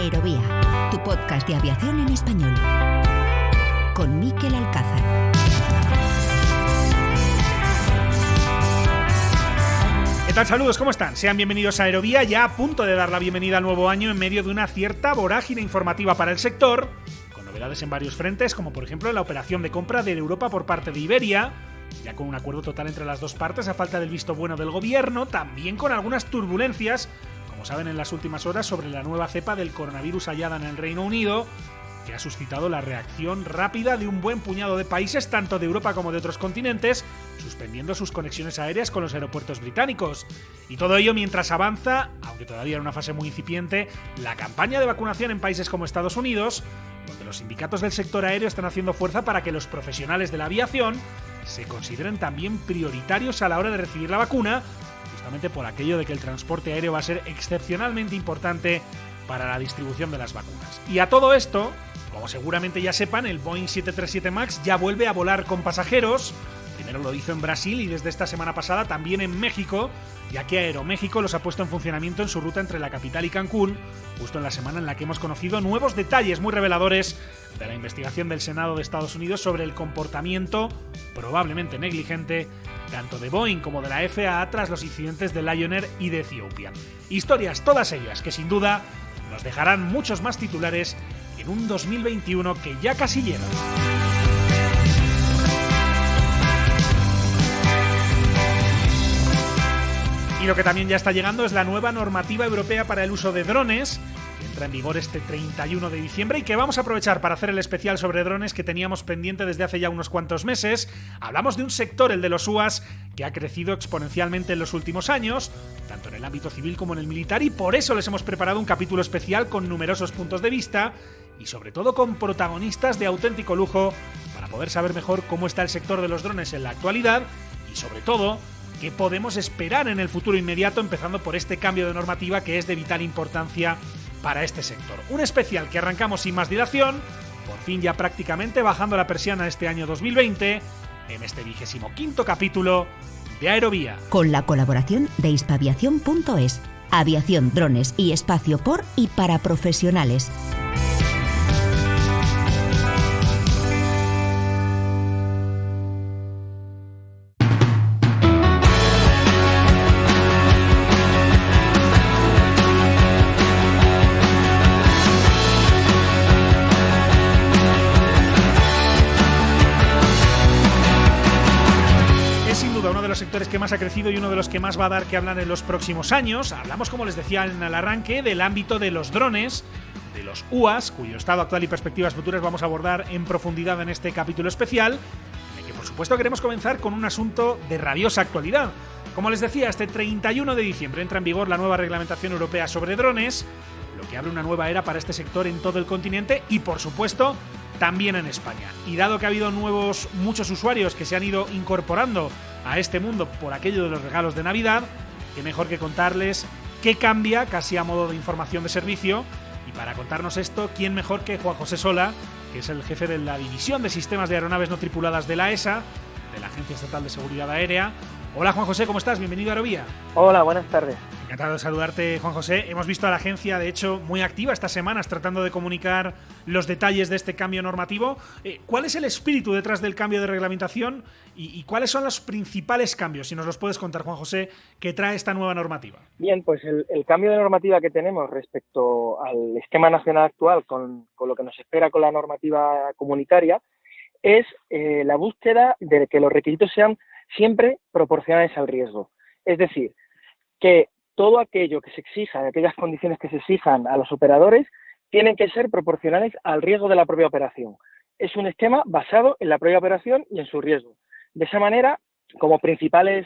Aerovía, tu podcast de aviación en español. Con Mikel Alcázar. ¿Qué tal? Saludos, ¿cómo están? Sean bienvenidos a Aerovía, ya a punto de dar la bienvenida al nuevo año en medio de una cierta vorágine informativa para el sector, con novedades en varios frentes, como por ejemplo la operación de compra de Europa por parte de Iberia, ya con un acuerdo total entre las dos partes a falta del visto bueno del gobierno, también con algunas turbulencias, como saben en las últimas horas, sobre la nueva cepa del coronavirus hallada en el Reino Unido, que ha suscitado la reacción rápida de un buen puñado de países, tanto de Europa como de otros continentes, suspendiendo sus conexiones aéreas con los aeropuertos británicos. Y todo ello mientras avanza, aunque todavía en una fase muy incipiente, la campaña de vacunación en países como Estados Unidos, donde los sindicatos del sector aéreo están haciendo fuerza para que los profesionales de la aviación se consideren también prioritarios a la hora de recibir la vacuna, justamente por aquello de que el transporte aéreo va a ser excepcionalmente importante para la distribución de las vacunas. Y a todo esto, como seguramente ya sepan, el Boeing 737 MAX ya vuelve a volar con pasajeros. Primero lo hizo en Brasil y desde esta semana pasada también en México, ya que Aeroméxico los ha puesto en funcionamiento en su ruta entre la capital y Cancún, justo en la semana en la que hemos conocido nuevos detalles muy reveladores de la investigación del Senado de Estados Unidos sobre el comportamiento, probablemente negligente, tanto de Boeing como de la FAA tras los incidentes de Lion Air y de Ethiopian. Historias todas ellas que sin duda nos dejarán muchos más titulares en un 2021 que ya casi llega. Y lo que también ya está llegando es la nueva normativa europea para el uso de drones, que entra en vigor este 31 de diciembre y que vamos a aprovechar para hacer el especial sobre drones que teníamos pendiente desde hace ya unos cuantos meses. Hablamos de un sector, el de los UAS, que ha crecido exponencialmente en los últimos años, tanto en el ámbito civil como en el militar, y por eso les hemos preparado un capítulo especial con numerosos puntos de vista y sobre todo con protagonistas de auténtico lujo para poder saber mejor cómo está el sector de los drones en la actualidad y sobre todo qué podemos esperar en el futuro inmediato, empezando por este cambio de normativa que es de vital importancia para este sector. Un especial que arrancamos sin más dilación, por fin ya prácticamente bajando la persiana este año 2020, en este 25º capítulo de Aerovía. Con la colaboración de hispaviación.es, aviación, drones y espacio por y para profesionales. Sectores que más ha crecido y uno de los que más va a dar que hablar en los próximos años. Hablamos, como les decía en el arranque, del ámbito de los drones, de los UAS, cuyo estado actual y perspectivas futuras vamos a abordar en profundidad en este capítulo especial, en el que por supuesto queremos comenzar con un asunto de rabiosa actualidad. Como les decía, este 31 de diciembre entra en vigor la nueva reglamentación europea sobre drones, lo que abre una nueva era para este sector en todo el continente y por supuesto también en España. Y dado que ha habido muchos usuarios que se han ido incorporando a este mundo por aquello de los regalos de Navidad, qué mejor que contarles qué cambia, casi a modo de información de servicio. Y para contarnos esto, ¿quién mejor que Juan José Sola, que es el jefe de la División de Sistemas de Aeronaves No Tripuladas de la ESA, de la Agencia Estatal de Seguridad Aérea? Hola Juan José, ¿cómo estás? Bienvenido a Aerovía. Hola, buenas tardes. Encantado de saludarte, Juan José. Hemos visto a la agencia, de hecho, muy activa estas semanas tratando de comunicar los detalles de este cambio normativo. ¿Cuál es el espíritu detrás del cambio de reglamentación y cuáles son los principales cambios, si nos los puedes contar, Juan José, que trae esta nueva normativa? Bien, pues el cambio de normativa que tenemos respecto al esquema nacional actual con lo que nos espera con la normativa comunitaria es la búsqueda de que los requisitos sean siempre proporcionales al riesgo. Es decir, que todo aquello que se exija, aquellas condiciones que se exijan a los operadores, tienen que ser proporcionales al riesgo de la propia operación. Es un esquema basado en la propia operación y en su riesgo. De esa manera, como principales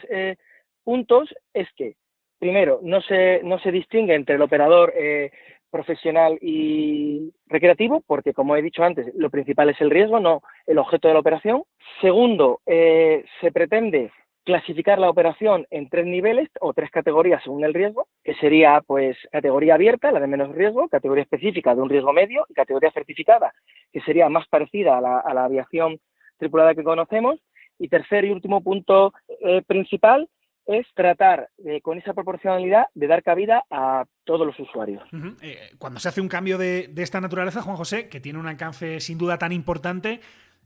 puntos, es que, primero, no se distingue entre el operador profesional y recreativo, porque, como he dicho antes, lo principal es el riesgo, no el objeto de la operación. Segundo, se pretende clasificar la operación en 3 niveles o 3 categorías según el riesgo, que sería pues categoría abierta, la de menos riesgo, categoría específica de un riesgo medio y categoría certificada, que sería más parecida a la aviación tripulada que conocemos. Y tercer y último punto principal es tratar con esa proporcionalidad de dar cabida a todos los usuarios. Cuando se hace un cambio de esta naturaleza, Juan José, que tiene un alcance sin duda tan importante,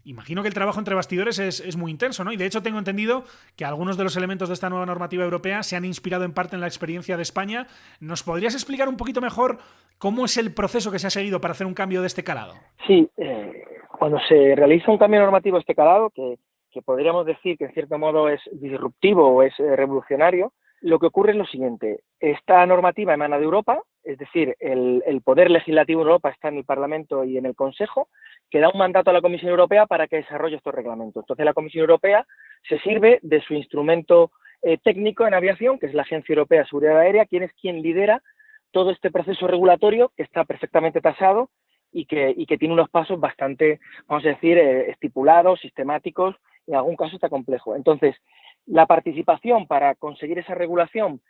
imagino que el trabajo entre bastidores es muy intenso, ¿no? Y de hecho tengo entendido que algunos de los elementos de esta nueva normativa europea se han inspirado en parte en la experiencia de España. ¿Nos podrías explicar un poquito mejor cómo es el proceso que se ha seguido para hacer un cambio de este calado? Sí, cuando se realiza un cambio normativo de este calado, que podríamos decir que en cierto modo es disruptivo o es revolucionario, lo que ocurre es lo siguiente. Esta normativa emana de Europa, es decir, el poder legislativo en Europa está en el Parlamento y en el Consejo, que da un mandato a la Comisión Europea para que desarrolle estos reglamentos. Entonces, la Comisión Europea se sirve de su instrumento técnico en aviación, que es la Agencia Europea de Seguridad Aérea, quien es quien lidera todo este proceso regulatorio que está perfectamente tasado y que tiene unos pasos bastante, vamos a decir, estipulados, sistemáticos, en algún caso está complejo. Entonces, la participación para conseguir esa regulación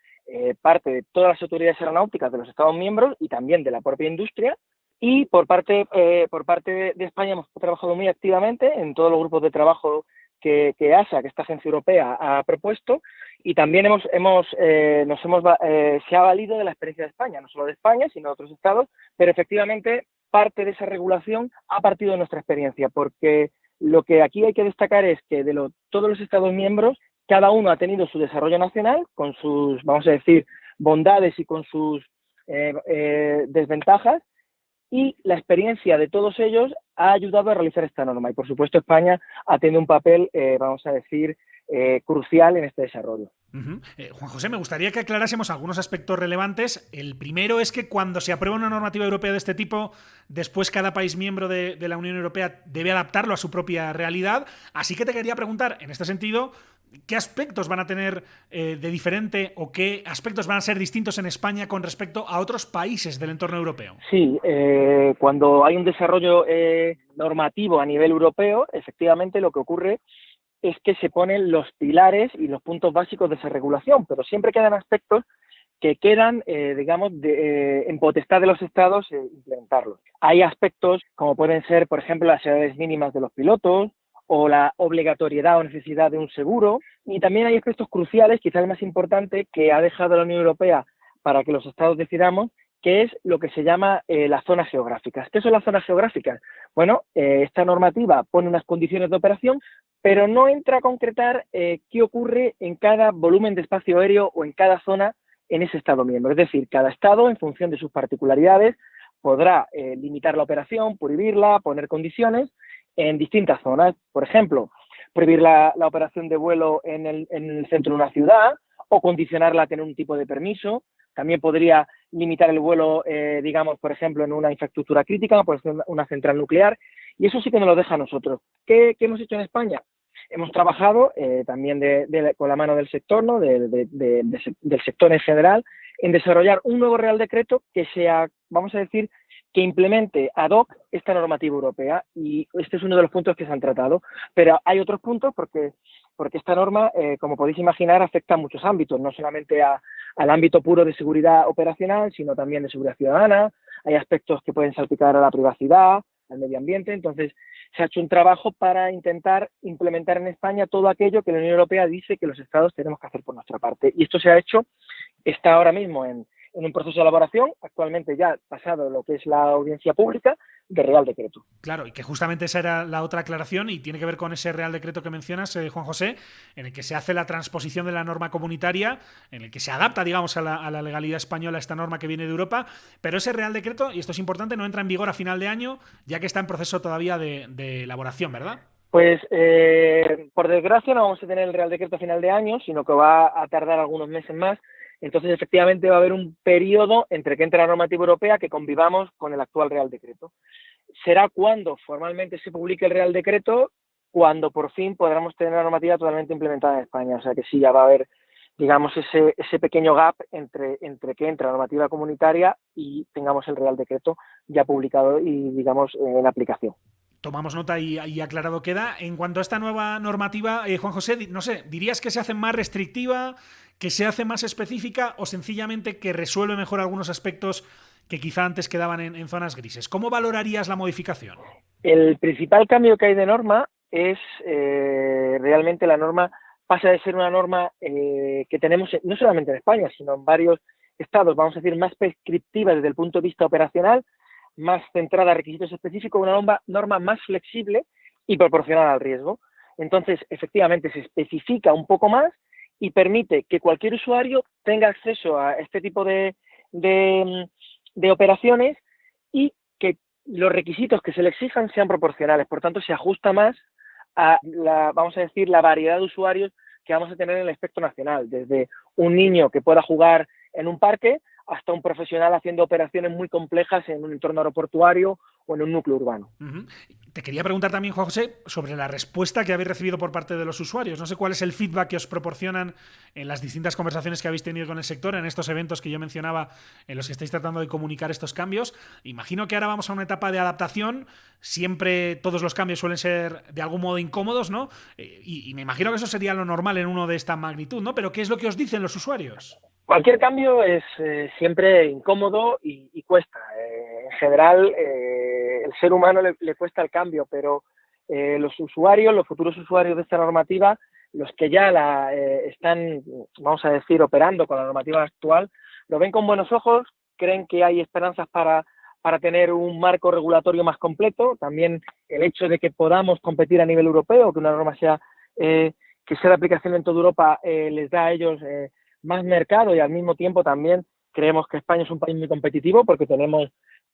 parte de todas las autoridades aeronáuticas de los Estados miembros y también de la propia industria, y por parte de España hemos trabajado muy activamente en todos los grupos de trabajo que EASA, que esta agencia europea, ha propuesto, y también se ha valido de la experiencia de España, no solo de España, sino de otros estados, pero efectivamente parte de esa regulación ha partido de nuestra experiencia, porque lo que aquí hay que destacar es que de todos los estados miembros, cada uno ha tenido su desarrollo nacional, con sus, vamos a decir, bondades y con sus desventajas, y la experiencia de todos ellos ha ayudado a realizar esta norma. Y, por supuesto, España ha tenido un papel, vamos a decir, crucial en este desarrollo. Juan José, me gustaría que aclarásemos algunos aspectos relevantes. El primero es que cuando se aprueba una normativa europea de este tipo, después cada país miembro de la Unión Europea debe adaptarlo a su propia realidad. Así que te quería preguntar, en este sentido, ¿qué aspectos van a tener de diferente o qué aspectos van a ser distintos en España con respecto a otros países del entorno europeo? Sí, cuando hay un desarrollo normativo a nivel europeo, efectivamente lo que ocurre es que se ponen los pilares y los puntos básicos de esa regulación, pero siempre quedan aspectos que quedan, en potestad de los estados implementarlos. Hay aspectos como pueden ser, por ejemplo, las edades mínimas de los pilotos o la obligatoriedad o necesidad de un seguro, y también hay aspectos cruciales, quizás el más importante, que ha dejado la Unión Europea para que los estados decidamos, que es lo que se llama las zonas geográficas. ¿Qué son las zonas geográficas? Bueno, esta normativa pone unas condiciones de operación, pero no entra a concretar qué ocurre en cada volumen de espacio aéreo o en cada zona en ese estado miembro. Es decir, cada estado, en función de sus particularidades, podrá limitar la operación, prohibirla, poner condiciones en distintas zonas. Por ejemplo, prohibir la operación de vuelo en el centro de una ciudad o condicionarla a tener un tipo de permiso. También podría limitar el vuelo, por ejemplo, en una infraestructura crítica, por ejemplo, una central nuclear, y eso sí que nos lo deja a nosotros. ¿Qué hemos hecho en España? Hemos trabajado también con la mano del sector, ¿no? del sector en general, en desarrollar un nuevo Real Decreto que sea, vamos a decir, que implemente ad hoc esta normativa europea, y este es uno de los puntos que se han tratado. Pero hay otros puntos porque esta norma, como podéis imaginar, afecta a muchos ámbitos, no solamente al ámbito puro de seguridad operacional, sino también de seguridad ciudadana. Hay aspectos que pueden salpicar a la privacidad, al medio ambiente. Entonces, se ha hecho un trabajo para intentar implementar en España todo aquello que la Unión Europea dice que los Estados tenemos que hacer por nuestra parte. Y esto se ha hecho, está ahora mismo en un proceso de elaboración, actualmente ya pasado lo que es la audiencia pública, de Real Decreto. Claro, y que justamente esa era la otra aclaración y tiene que ver con ese Real Decreto que mencionas, Juan José, en el que se hace la transposición de la norma comunitaria, en el que se adapta, digamos, a la legalidad española esta norma que viene de Europa, pero ese Real Decreto, y esto es importante, no entra en vigor a final de año, ya que está en proceso todavía de elaboración, ¿verdad? Pues, por desgracia, no vamos a tener el Real Decreto a final de año, sino que va a tardar algunos meses más. Entonces, efectivamente, va a haber un periodo entre que entre la normativa europea que convivamos con el actual Real Decreto. Será cuando formalmente se publique el Real Decreto, cuando por fin podamos tener la normativa totalmente implementada en España. O sea que sí, ya va a haber, digamos, ese pequeño gap entre que entre la normativa comunitaria y tengamos el Real Decreto ya publicado y, digamos, en aplicación. Tomamos nota y aclarado queda. En cuanto a esta nueva normativa, Juan José, no sé, ¿dirías que se hace más restrictiva, que se hace más específica o sencillamente que resuelve mejor algunos aspectos que quizá antes quedaban en zonas grises? ¿Cómo valorarías la modificación? El principal cambio que hay de norma es realmente la norma pasa de ser una norma que tenemos no solamente en España, sino en varios estados, vamos a decir, más prescriptiva desde el punto de vista operacional, más centrada a requisitos específicos, una norma más flexible y proporcional al riesgo. Entonces, efectivamente, se especifica un poco más y permite que cualquier usuario tenga acceso a este tipo de operaciones y que los requisitos que se le exijan sean proporcionales. Por tanto, se ajusta más a vamos a decir, la variedad de usuarios que vamos a tener en el espectro nacional, desde un niño que pueda jugar en un parque hasta un profesional haciendo operaciones muy complejas en un entorno aeroportuario o en un núcleo urbano. Uh-huh. Te quería preguntar también, Juan José, sobre la respuesta que habéis recibido por parte de los usuarios. No sé cuál es el feedback que os proporcionan en las distintas conversaciones que habéis tenido con el sector, en estos eventos que yo mencionaba, en los que estáis tratando de comunicar estos cambios. Imagino que ahora vamos a una etapa de adaptación. Siempre todos los cambios suelen ser de algún modo incómodos, ¿no? Y me imagino que eso sería lo normal en uno de esta magnitud, ¿no? Pero ¿qué es lo que os dicen los usuarios? Cualquier cambio es siempre incómodo y cuesta. En general, el ser humano le cuesta el cambio, pero los usuarios, los futuros usuarios de esta normativa, los que ya la están, vamos a decir, operando con la normativa actual, lo ven con buenos ojos, creen que hay esperanzas para tener un marco regulatorio más completo. También el hecho de que podamos competir a nivel europeo, que una norma sea que sea de aplicación en toda Europa, les da a ellos más mercado, y al mismo tiempo también creemos que España es un país muy competitivo porque tenemos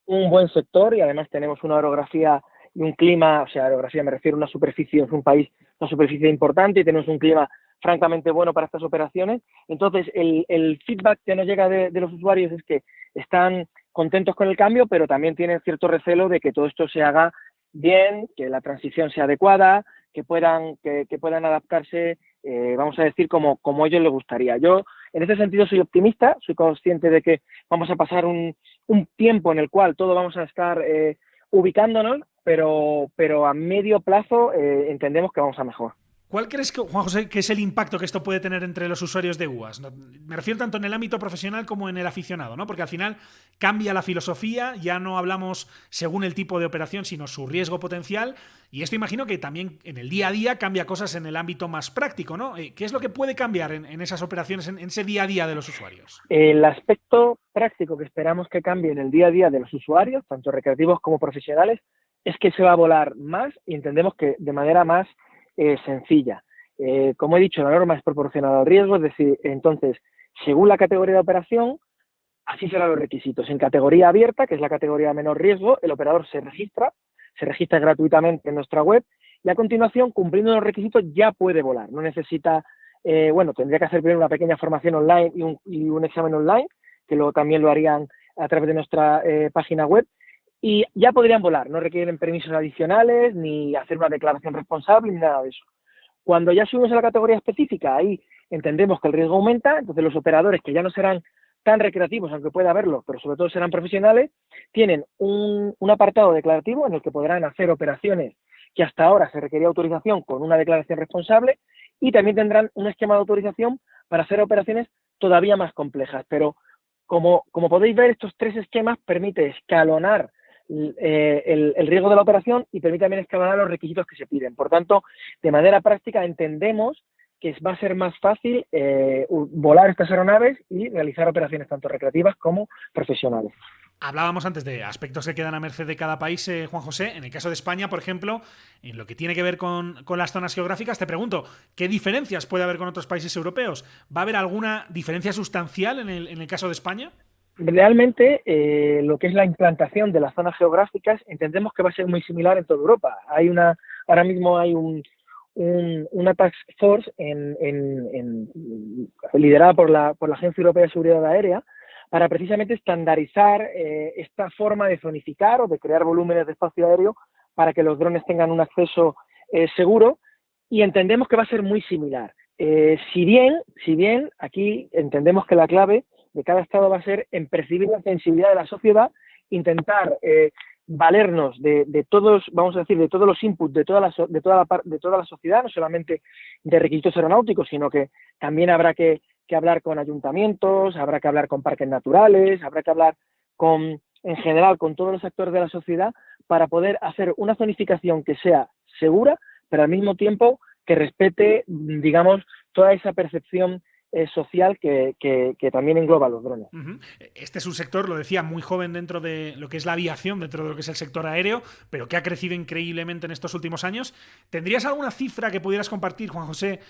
un buen sector y además tenemos una orografía y un clima, o sea, orografía me refiero a una superficie, es un país, una superficie importante, y tenemos un clima francamente bueno para estas operaciones. Entonces, el feedback que nos llega de los usuarios es que están contentos con el cambio, pero también tienen cierto recelo de que todo esto se haga bien, que la transición sea adecuada, que puedan adaptarse, vamos a decir, como a ellos les gustaría. Yo, en ese sentido, soy optimista, soy consciente de que vamos a pasar un tiempo en el cual todos vamos a estar ubicándonos, pero a medio plazo entendemos que vamos a mejor. ¿Cuál crees, Juan José, que es el impacto que esto puede tener entre los usuarios de UAS? Me refiero tanto en el ámbito profesional como en el aficionado, ¿no? Porque al final cambia la filosofía, ya no hablamos según el tipo de operación, sino su riesgo potencial, y esto imagino que también en el día a día cambia cosas en el ámbito más práctico, ¿no? ¿Qué es lo que puede cambiar en esas operaciones, en ese día a día de los usuarios? El aspecto práctico que esperamos que cambie en el día a día de los usuarios, tanto recreativos como profesionales, es que se va a volar más, y entendemos que de manera más sencilla. Como he dicho, la norma es proporcional al riesgo, es decir, entonces, según la categoría de operación, así serán los requisitos. En categoría abierta, que es la categoría de menor riesgo, el operador se registra gratuitamente en nuestra web, y a continuación, cumpliendo los requisitos, ya puede volar. No necesita, tendría que hacer primero una pequeña formación online y un examen online, que luego también lo harían a través de nuestra página web, y ya podrían volar. No requieren permisos adicionales, ni hacer una declaración responsable, ni nada de eso. Cuando ya subimos a la categoría específica, ahí entendemos que el riesgo aumenta, entonces los operadores, que ya no serán tan recreativos, aunque pueda haberlo, pero sobre todo serán profesionales, tienen un apartado declarativo en el que podrán hacer operaciones que hasta ahora se requería autorización con una declaración responsable, y también tendrán un esquema de autorización para hacer operaciones todavía más complejas. Pero como podéis ver, estos tres esquemas permiten escalonar el riesgo de la operación y permite también escalonar los requisitos que se piden. Por tanto, de manera práctica entendemos que va a ser más fácil volar estas aeronaves y realizar operaciones tanto recreativas como profesionales. Hablábamos antes de aspectos que quedan a merced de cada país, Juan José. En el caso de España, por ejemplo, en lo que tiene que ver con las zonas geográficas, te pregunto, ¿qué diferencias puede haber con otros países europeos? ¿Va a haber alguna diferencia sustancial en el caso de España? Realmente, lo que es la implantación de las zonas geográficas, entendemos que va a ser muy similar en toda Europa. Ahora mismo hay una task force liderada por la Agencia Europea de Seguridad Aérea, para precisamente estandarizar esta forma de zonificar o de crear volúmenes de espacio aéreo para que los drones tengan un acceso seguro, y entendemos que va a ser muy similar. Si bien aquí entendemos que la clave de cada estado va a ser en percibir la sensibilidad de la sociedad, intentar valernos de todos, vamos a decir, de todos los inputs de toda la sociedad, no solamente de requisitos aeronáuticos, sino que también habrá que hablar con ayuntamientos, habrá que hablar con parques naturales, habrá que hablar en general con todos los actores de la sociedad, para poder hacer una zonificación que sea segura, pero al mismo tiempo que respete, digamos, toda esa percepción social que también engloba los drones. Este es un sector, lo decía, muy joven dentro de lo que es la aviación, dentro de lo que es el sector aéreo, pero que ha crecido increíblemente en estos últimos años. ¿Tendrías alguna cifra que pudieras compartir, Juan José,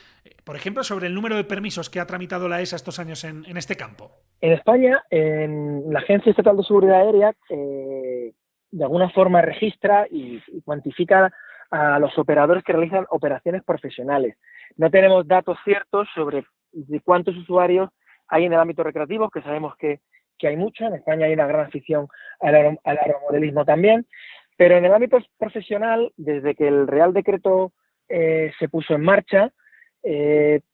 por ejemplo, sobre el número de permisos que ha tramitado la ESA estos años en este campo? En España, en la Agencia Estatal de Seguridad Aérea, de alguna forma registra y cuantifica a los operadores que realizan operaciones profesionales. No tenemos datos ciertos sobre de cuántos usuarios hay en el ámbito recreativo, que sabemos que hay mucho. En España hay una gran afición al aeromodelismo también, pero en el ámbito profesional, desde que el Real Decreto se puso en marcha,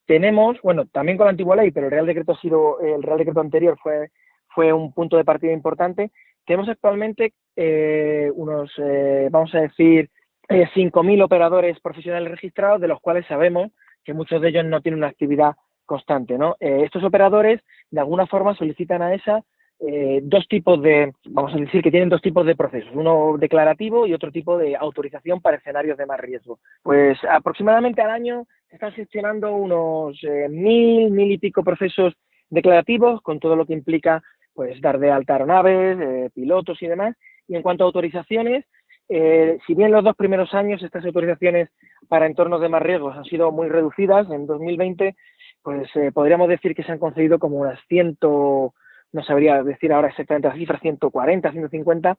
tenemos, bueno, también con la antigua ley, pero el Real Decreto anterior fue un punto de partida importante. Tenemos actualmente vamos a decir, 5.000 operadores profesionales registrados, de los cuales sabemos que muchos de ellos no tienen una actividad constante, ¿no? Estos operadores, de alguna forma, solicitan a ESA vamos a decir que tienen dos tipos de procesos, uno declarativo y otro tipo de autorización para escenarios de más riesgo. Pues aproximadamente al año se están gestionando unos 1.000 y pico procesos declarativos, con todo lo que implica pues dar de alta aeronaves, pilotos y demás. Y en cuanto a autorizaciones, si bien los 2 primeros años estas autorizaciones para entornos de más riesgos han sido muy reducidas, en 2020 pues podríamos decir que se han concedido como unas 100, no sabría decir ahora exactamente la cifra, 140, 150,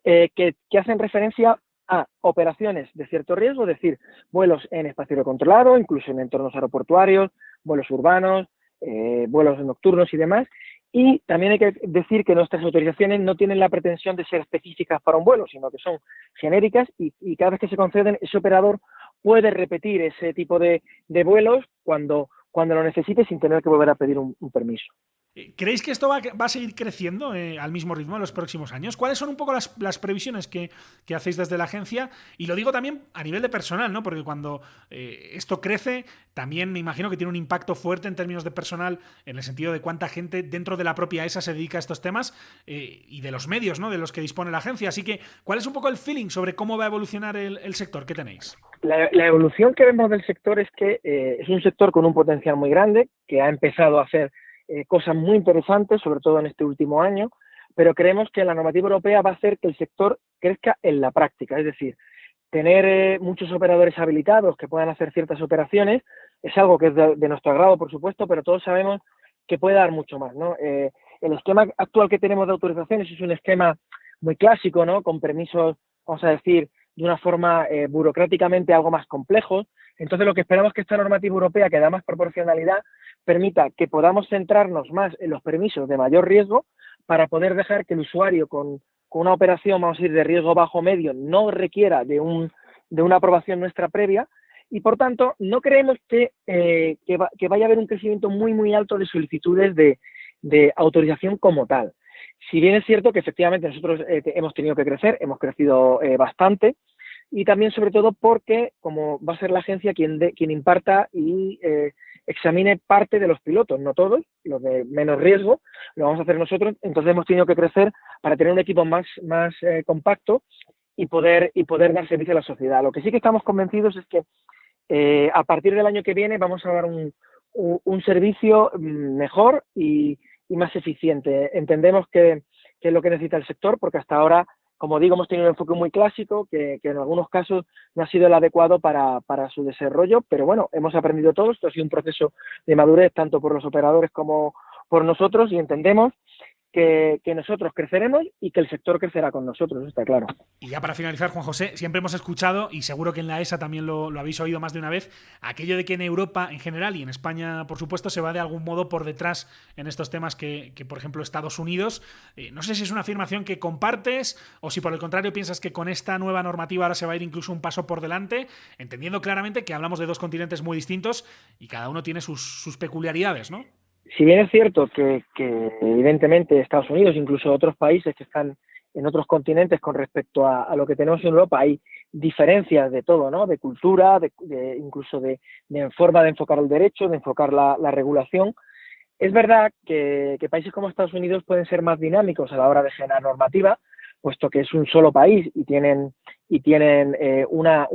que hacen referencia a operaciones de cierto riesgo, es decir, vuelos en espacio aéreo controlado, incluso en entornos aeroportuarios, vuelos urbanos, vuelos nocturnos y demás. Y también hay que decir que nuestras autorizaciones no tienen la pretensión de ser específicas para un vuelo, sino que son genéricas y cada vez que se conceden, ese operador puede repetir ese tipo de vuelos cuando lo necesite sin tener que volver a pedir un permiso. ¿Creéis que esto va a seguir creciendo al mismo ritmo en los próximos años? ¿Cuáles son un poco las previsiones que hacéis desde la agencia? Y lo digo también a nivel de personal, ¿no? Porque cuando esto crece, también me imagino que tiene un impacto fuerte en términos de personal, en el sentido de cuánta gente dentro de la propia ESA se dedica a estos temas y de los medios, ¿no?, de los que dispone la agencia. Así que, ¿cuál es un poco el feeling sobre cómo va a evolucionar el sector que tenéis? La evolución que vemos del sector es que es un sector con un potencial muy grande, que ha empezado a hacer cosas muy interesantes, sobre todo en este último año, pero creemos que la normativa europea va a hacer que el sector crezca en la práctica, es decir, tener muchos operadores habilitados que puedan hacer ciertas operaciones es algo que es de nuestro agrado, por supuesto, pero todos sabemos que puede dar mucho más, ¿no? El esquema actual que tenemos de autorizaciones es un esquema muy clásico, ¿no?, con permisos, vamos a decir, de una forma burocráticamente algo más complejos. Entonces, lo que esperamos es que esta normativa europea, que da más proporcionalidad, permita que podamos centrarnos más en los permisos de mayor riesgo para poder dejar que el usuario con una operación, vamos a decir, de riesgo bajo o medio no requiera de una aprobación nuestra previa y, por tanto, no creemos que vaya a haber un crecimiento muy, muy alto de solicitudes de autorización como tal. Si bien es cierto que efectivamente nosotros hemos tenido que crecer, hemos crecido bastante, y también sobre todo porque como va a ser la agencia quien imparta y examine parte de los pilotos, no todos, los de menos riesgo, lo vamos a hacer nosotros. Entonces hemos tenido que crecer para tener un equipo más compacto y poder dar servicio a la sociedad. Lo que sí que estamos convencidos es que a partir del año que viene vamos a dar un servicio mejor y más eficiente. Entendemos que es lo que necesita el sector, porque hasta ahora, como digo, hemos tenido un enfoque muy clásico que en algunos casos no ha sido el adecuado para su desarrollo, pero bueno, hemos aprendido todos. Esto ha sido un proceso de madurez tanto por los operadores como por nosotros y entendemos que nosotros creceremos y que el sector crecerá con nosotros, está claro. Y ya para finalizar, Juan José, siempre hemos escuchado, y seguro que en la ESA también lo habéis oído más de una vez, aquello de que en Europa en general y en España, por supuesto, se va de algún modo por detrás en estos temas que por ejemplo, Estados Unidos. No sé si es una afirmación que compartes o si por el contrario piensas que con esta nueva normativa ahora se va a ir incluso un paso por delante, entendiendo claramente que hablamos de dos continentes muy distintos y cada uno tiene sus peculiaridades, ¿no? Si bien es cierto que evidentemente Estados Unidos, incluso otros países que están en otros continentes con respecto a lo que tenemos en Europa, hay diferencias de todo, ¿no?, de cultura, incluso de forma de enfocar el derecho, de enfocar la regulación. Es verdad que países como Estados Unidos pueden ser más dinámicos a la hora de generar normativa, puesto que es un solo país y tienen una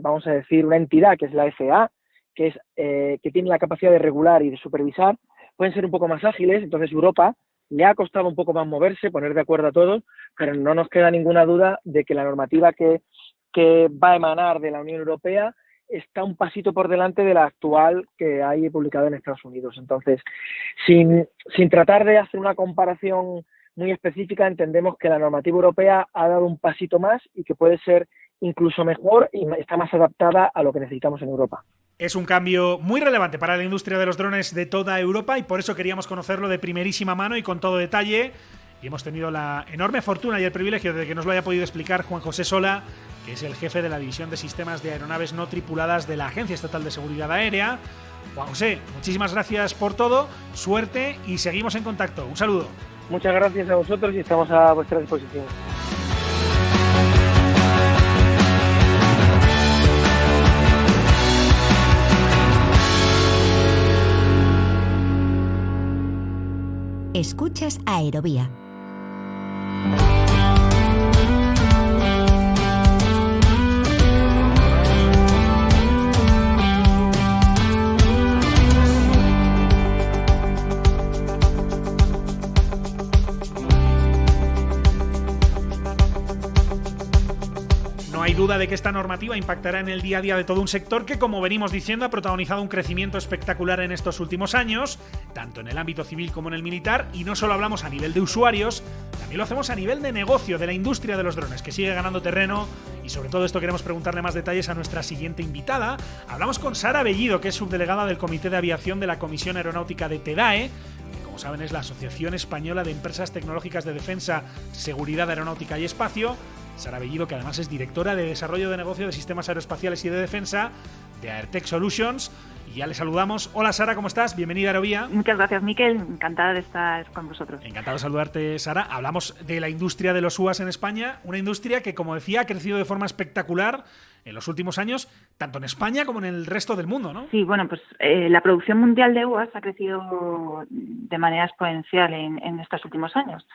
vamos a decir, una entidad que es la FAA, que tienen la capacidad de regular y de supervisar, pueden ser un poco más ágiles. Entonces Europa le ha costado un poco más moverse, poner de acuerdo a todos, pero no nos queda ninguna duda de que la normativa que va a emanar de la Unión Europea está un pasito por delante de la actual que hay publicada en Estados Unidos. Entonces, sin tratar de hacer una comparación muy específica, entendemos que la normativa europea ha dado un pasito más y que puede ser incluso mejor y está más adaptada a lo que necesitamos en Europa. Es un cambio muy relevante para la industria de los drones de toda Europa y por eso queríamos conocerlo de primerísima mano y con todo detalle. Y hemos tenido la enorme fortuna y el privilegio de que nos lo haya podido explicar Juan José Sola, que es el jefe de la División de Sistemas de Aeronaves No Tripuladas de la Agencia Estatal de Seguridad Aérea. Juan José, muchísimas gracias por todo, suerte y seguimos en contacto. Un saludo. Muchas gracias a vosotros y estamos a vuestra disposición. Escuchas Aerovía. No hay duda de que esta normativa impactará en el día a día de todo un sector que, como venimos diciendo, ha protagonizado un crecimiento espectacular en estos últimos años, tanto en el ámbito civil como en el militar, y no solo hablamos a nivel de usuarios, también lo hacemos a nivel de negocio, de la industria de los drones, que sigue ganando terreno, y sobre todo esto queremos preguntarle más detalles a nuestra siguiente invitada. Hablamos con Sara Bellido, que es subdelegada del Comité de Aviación de la Comisión Aeronáutica de TEDAE, que, como saben, es la Asociación Española de Empresas Tecnológicas de Defensa, Seguridad Aeronáutica y Espacio. Sara Bellido, que además es directora de Desarrollo de Negocio de Sistemas Aeroespaciales y de Defensa de Airtech Solutions. Y ya le saludamos. Hola Sara, ¿cómo estás? Bienvenida a Aerovía. Muchas gracias, Miquel. Encantada de estar con vosotros. Encantado de saludarte, Sara. Hablamos de la industria de los UAS en España, una industria que, como decía, ha crecido de forma espectacular en los últimos años, tanto en España como en el resto del mundo, ¿no? Sí, bueno, pues la producción mundial de UAS ha crecido de manera exponencial en estos últimos años.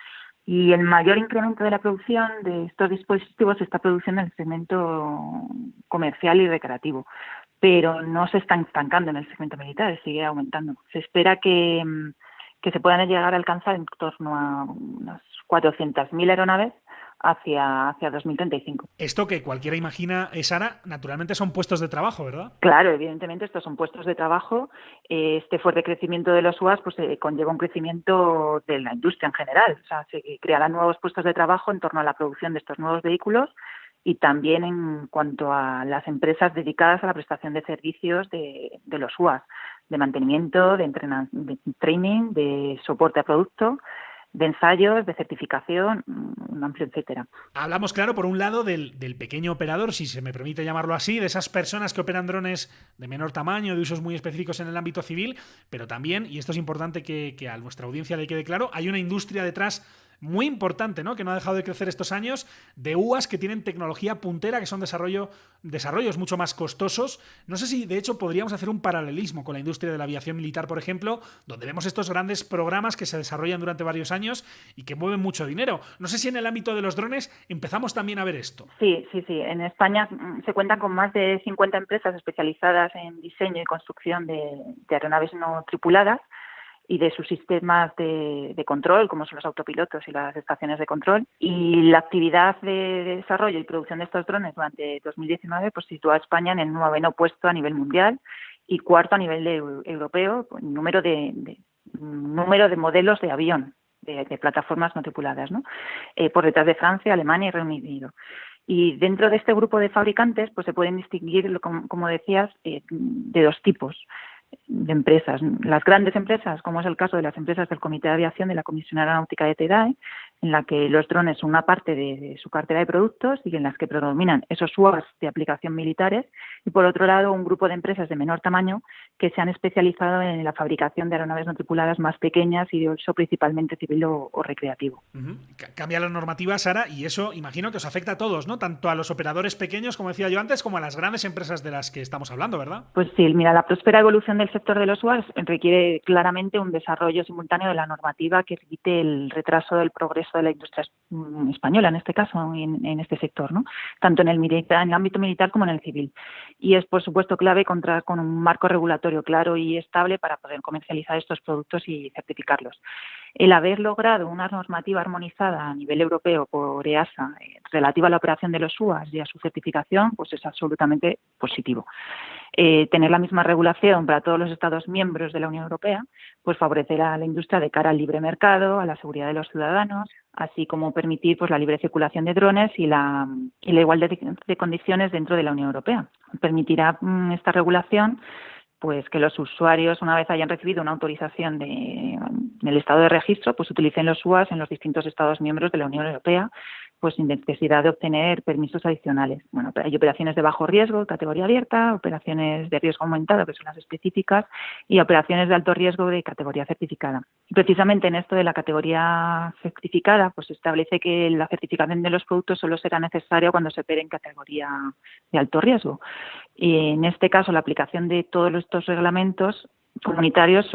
Y el mayor incremento de la producción de estos dispositivos se está produciendo en el segmento comercial y recreativo, pero no se está estancando en el segmento militar, sigue aumentando. Se espera que se puedan llegar a alcanzar en torno a unas 400.000 aeronaves hacia 2035. Esto que cualquiera imagina, Sara, naturalmente son puestos de trabajo, ¿verdad? Claro, evidentemente estos son puestos de trabajo. Este fuerte crecimiento de los UAS pues conlleva un crecimiento de la industria en general. O sea, se crearán nuevos puestos de trabajo en torno a la producción de estos nuevos vehículos y también en cuanto a las empresas dedicadas a la prestación de servicios de los UAS, de mantenimiento, de training, de soporte a producto, de ensayos, de certificación, un amplio etcétera. Hablamos, claro, por un lado del pequeño operador, si se me permite llamarlo así, de esas personas que operan drones de menor tamaño, de usos muy específicos en el ámbito civil, pero también, y esto es importante que a nuestra audiencia le quede claro, hay una industria detrás muy importante, ¿no?, que no ha dejado de crecer estos años, de UAS que tienen tecnología puntera, que son desarrollos mucho más costosos. No sé si, de hecho, podríamos hacer un paralelismo con la industria de la aviación militar, por ejemplo, donde vemos estos grandes programas que se desarrollan durante varios años y que mueven mucho dinero. No sé si en el ámbito de los drones empezamos también a ver esto. Sí. En España se cuentan con más de 50 empresas especializadas en diseño y construcción de aeronaves no tripuladas y de sus sistemas de control, como son los autopilotos y las estaciones de control. Y la actividad de desarrollo y producción de estos drones durante 2019 pues sitúa a España en el 9º puesto a nivel mundial y 4º a nivel europeo en número de modelos de avión, de plataformas no tripuladas, ¿no? Por detrás de Francia, Alemania y Reino Unido. Y dentro de este grupo de fabricantes pues se pueden distinguir, como decías, de dos tipos de empresas. Las grandes empresas, como es el caso de las empresas del Comité de Aviación de la Comisión Aeronáutica de TEDAE, en la que los drones son una parte de su cartera de productos y en las que predominan esos UAS de aplicación militares, y por otro lado un grupo de empresas de menor tamaño que se han especializado en la fabricación de aeronaves no tripuladas más pequeñas y de uso principalmente civil o recreativo. Cambia la normativa, Sara, y eso imagino que os afecta a todos, ¿no? Tanto a los operadores pequeños, como decía yo antes, como a las grandes empresas de las que estamos hablando, ¿verdad? Pues sí, mira, la próspera evolución del sector de los UAS requiere claramente un desarrollo simultáneo de la normativa que evite el retraso del progreso caso de la industria española, en este caso, en este sector, ¿no? Tanto en el ámbito militar como en el civil. Y es, por supuesto, clave contar con un marco regulatorio claro y estable para poder comercializar estos productos y certificarlos. El haber logrado una normativa armonizada a nivel europeo por EASA relativa a la operación de los UAS y a su certificación, pues es absolutamente positivo. Tener la misma regulación para todos los Estados miembros de la Unión Europea, pues favorecerá a la industria de cara al libre mercado, a la seguridad de los ciudadanos, así como permitir pues la libre circulación de drones y la igualdad de condiciones dentro de la Unión Europea. Permitirá esta regulación pues que los usuarios, una vez hayan recibido una autorización del estado de registro, pues utilicen los UAS en los distintos Estados miembros de la Unión Europea, pues sin necesidad de obtener permisos adicionales. Bueno, hay operaciones de bajo riesgo, categoría abierta, operaciones de riesgo aumentado, que son las específicas, y operaciones de alto riesgo de categoría certificada. Y precisamente en esto de la categoría certificada, pues se establece que la certificación de los productos solo será necesaria cuando se opere en categoría de alto riesgo. Y en este caso, la aplicación de todos estos reglamentos comunitarios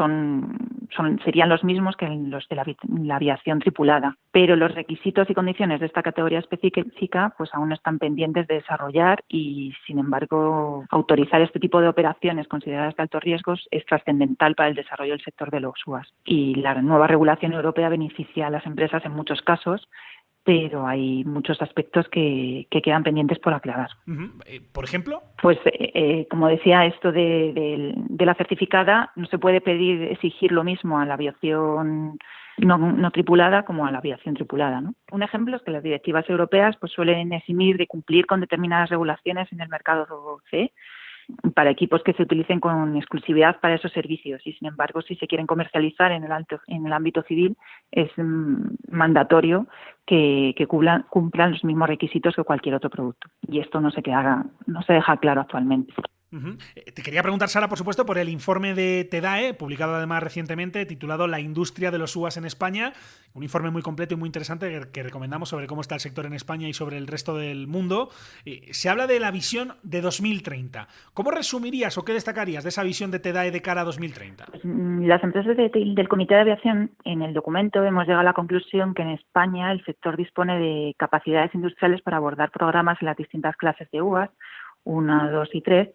serían los mismos que los de la aviación tripulada, pero los requisitos y condiciones de esta categoría específica pues aún están pendientes de desarrollar y, sin embargo, autorizar este tipo de operaciones consideradas de altos riesgos es trascendental para el desarrollo del sector de los UAS. Y la nueva regulación europea beneficia a las empresas en muchos casos, pero hay muchos aspectos que quedan pendientes por aclarar. ¿Por ejemplo? Pues, como decía, esto de la certificada, no se puede exigir lo mismo a la aviación no tripulada como a la aviación tripulada, ¿no? Un ejemplo es que las directivas europeas pues suelen eximir de cumplir con determinadas regulaciones en el mercado CE para equipos que se utilicen con exclusividad para esos servicios y, sin embargo, si se quieren comercializar en el ámbito civil, es mandatorio que cumplan los mismos requisitos que cualquier otro producto. Y esto no se deja claro actualmente. Te quería preguntar, Sara, por supuesto, por el informe de TEDAE, publicado además recientemente, titulado La industria de los UAS en España, un informe muy completo y muy interesante que recomendamos sobre cómo está el sector en España y sobre el resto del mundo. Se habla de la visión de 2030. ¿Cómo resumirías o qué destacarías de esa visión de TEDAE de cara a 2030? Las empresas del Comité de Aviación, en el documento hemos llegado a la conclusión que en España el sector dispone de capacidades industriales para abordar programas en las distintas clases de UAS, 1, 2 y 3,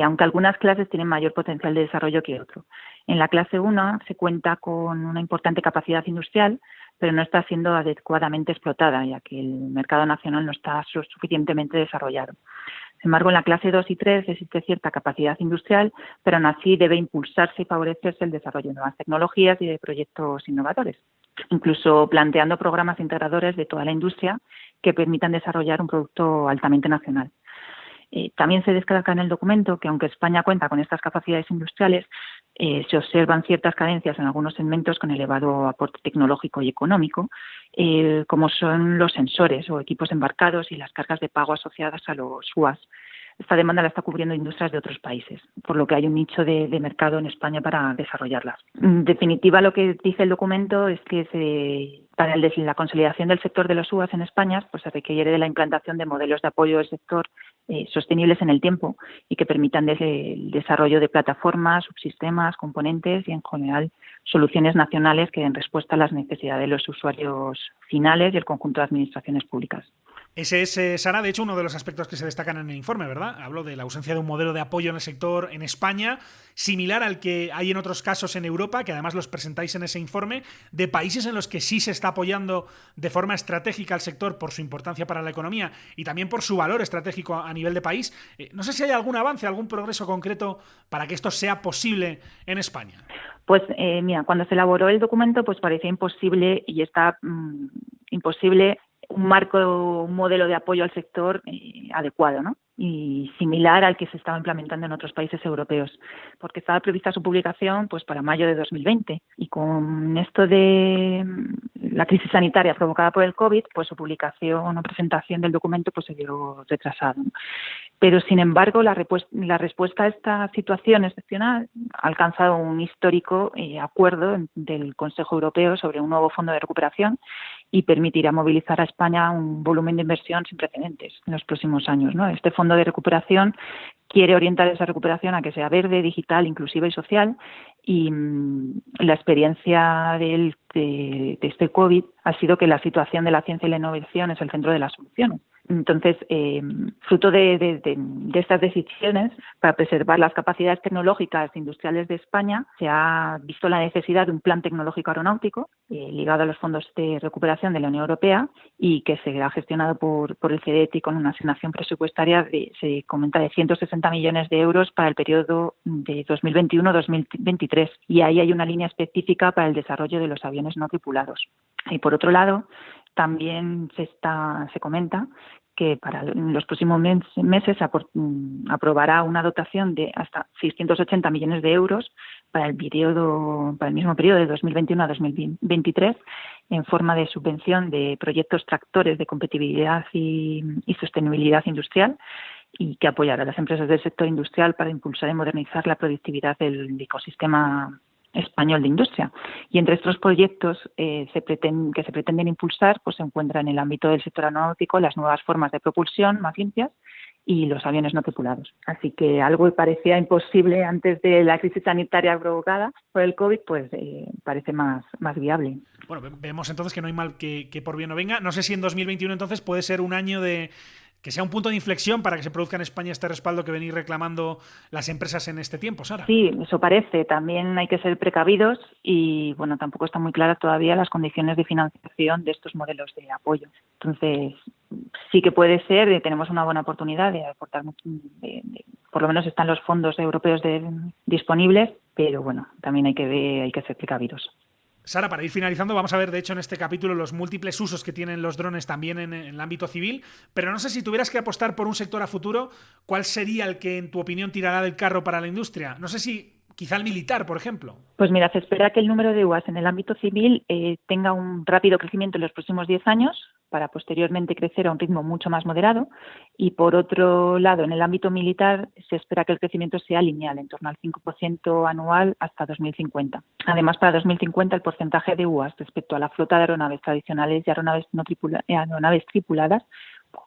aunque algunas clases tienen mayor potencial de desarrollo que otro. En la clase 1 se cuenta con una importante capacidad industrial, pero no está siendo adecuadamente explotada, ya que el mercado nacional no está suficientemente desarrollado. Sin embargo, en la clase 2 y 3 existe cierta capacidad industrial, pero aún así debe impulsarse y favorecerse el desarrollo de nuevas tecnologías y de proyectos innovadores, incluso planteando programas integradores de toda la industria que permitan desarrollar un producto altamente nacional. También se destaca en el documento que, aunque España cuenta con estas capacidades industriales, se observan ciertas carencias en algunos segmentos con elevado aporte tecnológico y económico, como son los sensores o equipos embarcados y las cargas de pago asociadas a los UAS. Esta demanda la está cubriendo industrias de otros países, por lo que hay un nicho de mercado en España para desarrollarlas. En definitiva, lo que dice el documento es que para la consolidación del sector de los UAS en España pues se requiere de la implantación de modelos de apoyo del sector sostenibles en el tiempo y que permitan el desarrollo de plataformas, subsistemas, componentes y, en general, soluciones nacionales que den respuesta a las necesidades de los usuarios finales y el conjunto de administraciones públicas. Ese es, Sara, de hecho, uno de los aspectos que se destacan en el informe, ¿verdad? Hablo de la ausencia de un modelo de apoyo en el sector en España, similar al que hay en otros casos en Europa, que además los presentáis en ese informe, de países en los que sí se está apoyando de forma estratégica al sector por su importancia para la economía y también por su valor estratégico a nivel de país. No sé si hay algún avance, algún progreso concreto para que esto sea posible en España. Pues mira, cuando se elaboró el documento pues parecía imposible y está imposible un modelo de apoyo al sector adecuado, ¿no? Y similar al que se estaba implementando en otros países europeos, porque estaba prevista su publicación pues para mayo de 2020 y con esto de la crisis sanitaria provocada por el COVID, pues su publicación o presentación del documento pues se vio retrasado. Pero, sin embargo, la respuesta a esta situación excepcional ha alcanzado un histórico acuerdo del Consejo Europeo sobre un nuevo fondo de recuperación y permitirá movilizar a España un volumen de inversión sin precedentes en los próximos años, ¿no? Este fondo de recuperación quiere orientar esa recuperación a que sea verde, digital, inclusiva y social Y la experiencia de este COVID ha sido que la situación de la ciencia y la innovación es el centro de las soluciones. Entonces, fruto de estas decisiones, para preservar las capacidades tecnológicas e industriales de España, se ha visto la necesidad de un plan tecnológico aeronáutico ligado a los fondos de recuperación de la Unión Europea y que será gestionado por el CDETI con una asignación presupuestaria se comenta de 160 millones de euros para el periodo de 2021-2023. Y ahí hay una línea específica para el desarrollo de los aviones no tripulados. Y por otro lado, también se comenta que para los próximos meses aprobará una dotación de hasta 680 millones de euros para el mismo periodo de 2021 a 2023 en forma de subvención de proyectos tractores de competitividad y sostenibilidad industrial, y que apoyará a las empresas del sector industrial para impulsar y modernizar la productividad del ecosistema español de industria. Y entre estos proyectos que se pretenden impulsar, pues se encuentran en el ámbito del sector aeronáutico las nuevas formas de propulsión más limpias y los aviones no tripulados. Así que algo que parecía imposible antes de la crisis sanitaria provocada por el COVID, pues parece más viable. Bueno, vemos entonces que no hay mal que por bien no venga. No sé si en 2021 entonces puede ser un año que sea un punto de inflexión para que se produzca en España este respaldo que venís reclamando las empresas en este tiempo, Sara. Sí, eso parece. También hay que ser precavidos y, bueno, tampoco están muy claras todavía las condiciones de financiación de estos modelos de apoyo. Entonces, sí que puede ser, tenemos una buena oportunidad de aportar, por lo menos están los fondos europeos disponibles, pero bueno, también hay que ser precavidos. Sara, para ir finalizando, vamos a ver, de hecho, en este capítulo los múltiples usos que tienen los drones también en el ámbito civil, pero no sé si tuvieras que apostar por un sector a futuro, ¿cuál sería el que, en tu opinión, tirará del carro para la industria? No sé si quizá el militar, por ejemplo. Pues mira, se espera que el número de UAS en el ámbito civil tenga un rápido crecimiento en los próximos 10 años, para posteriormente crecer a un ritmo mucho más moderado. Y por otro lado, en el ámbito militar se espera que el crecimiento sea lineal, en torno al 5% anual hasta 2050. Además, para 2050 el porcentaje de UAS respecto a la flota de aeronaves tradicionales y aeronaves tripuladas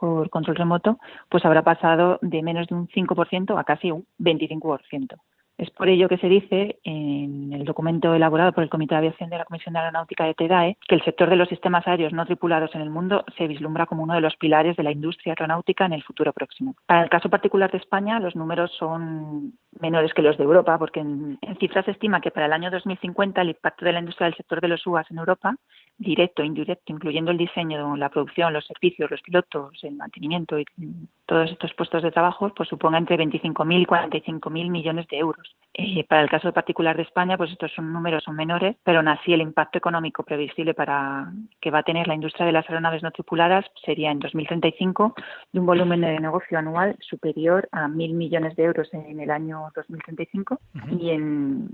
por control remoto, pues habrá pasado de menos de un 5% a casi un 25%. Es por ello que se dice en el documento elaborado por el Comité de Aviación de la Comisión de Aeronáutica de TDAE que el sector de los sistemas aéreos no tripulados en el mundo se vislumbra como uno de los pilares de la industria aeronáutica en el futuro próximo. Para el caso particular de España, los números son menores que los de Europa, porque en cifras se estima que para el año 2050 el impacto de la industria del sector de los UAS en Europa, directo e indirecto, incluyendo el diseño, la producción, los servicios, los pilotos, el mantenimiento y todos estos puestos de trabajo, pues suponga entre 25.000 y 45.000 millones de euros. Para el caso particular de España, pues estos números son menores, pero aún así el impacto económico previsible para que va a tener la industria de las aeronaves no tripuladas sería en 2035 de un volumen de negocio anual superior a 1.000 millones de euros en el año 2035 y en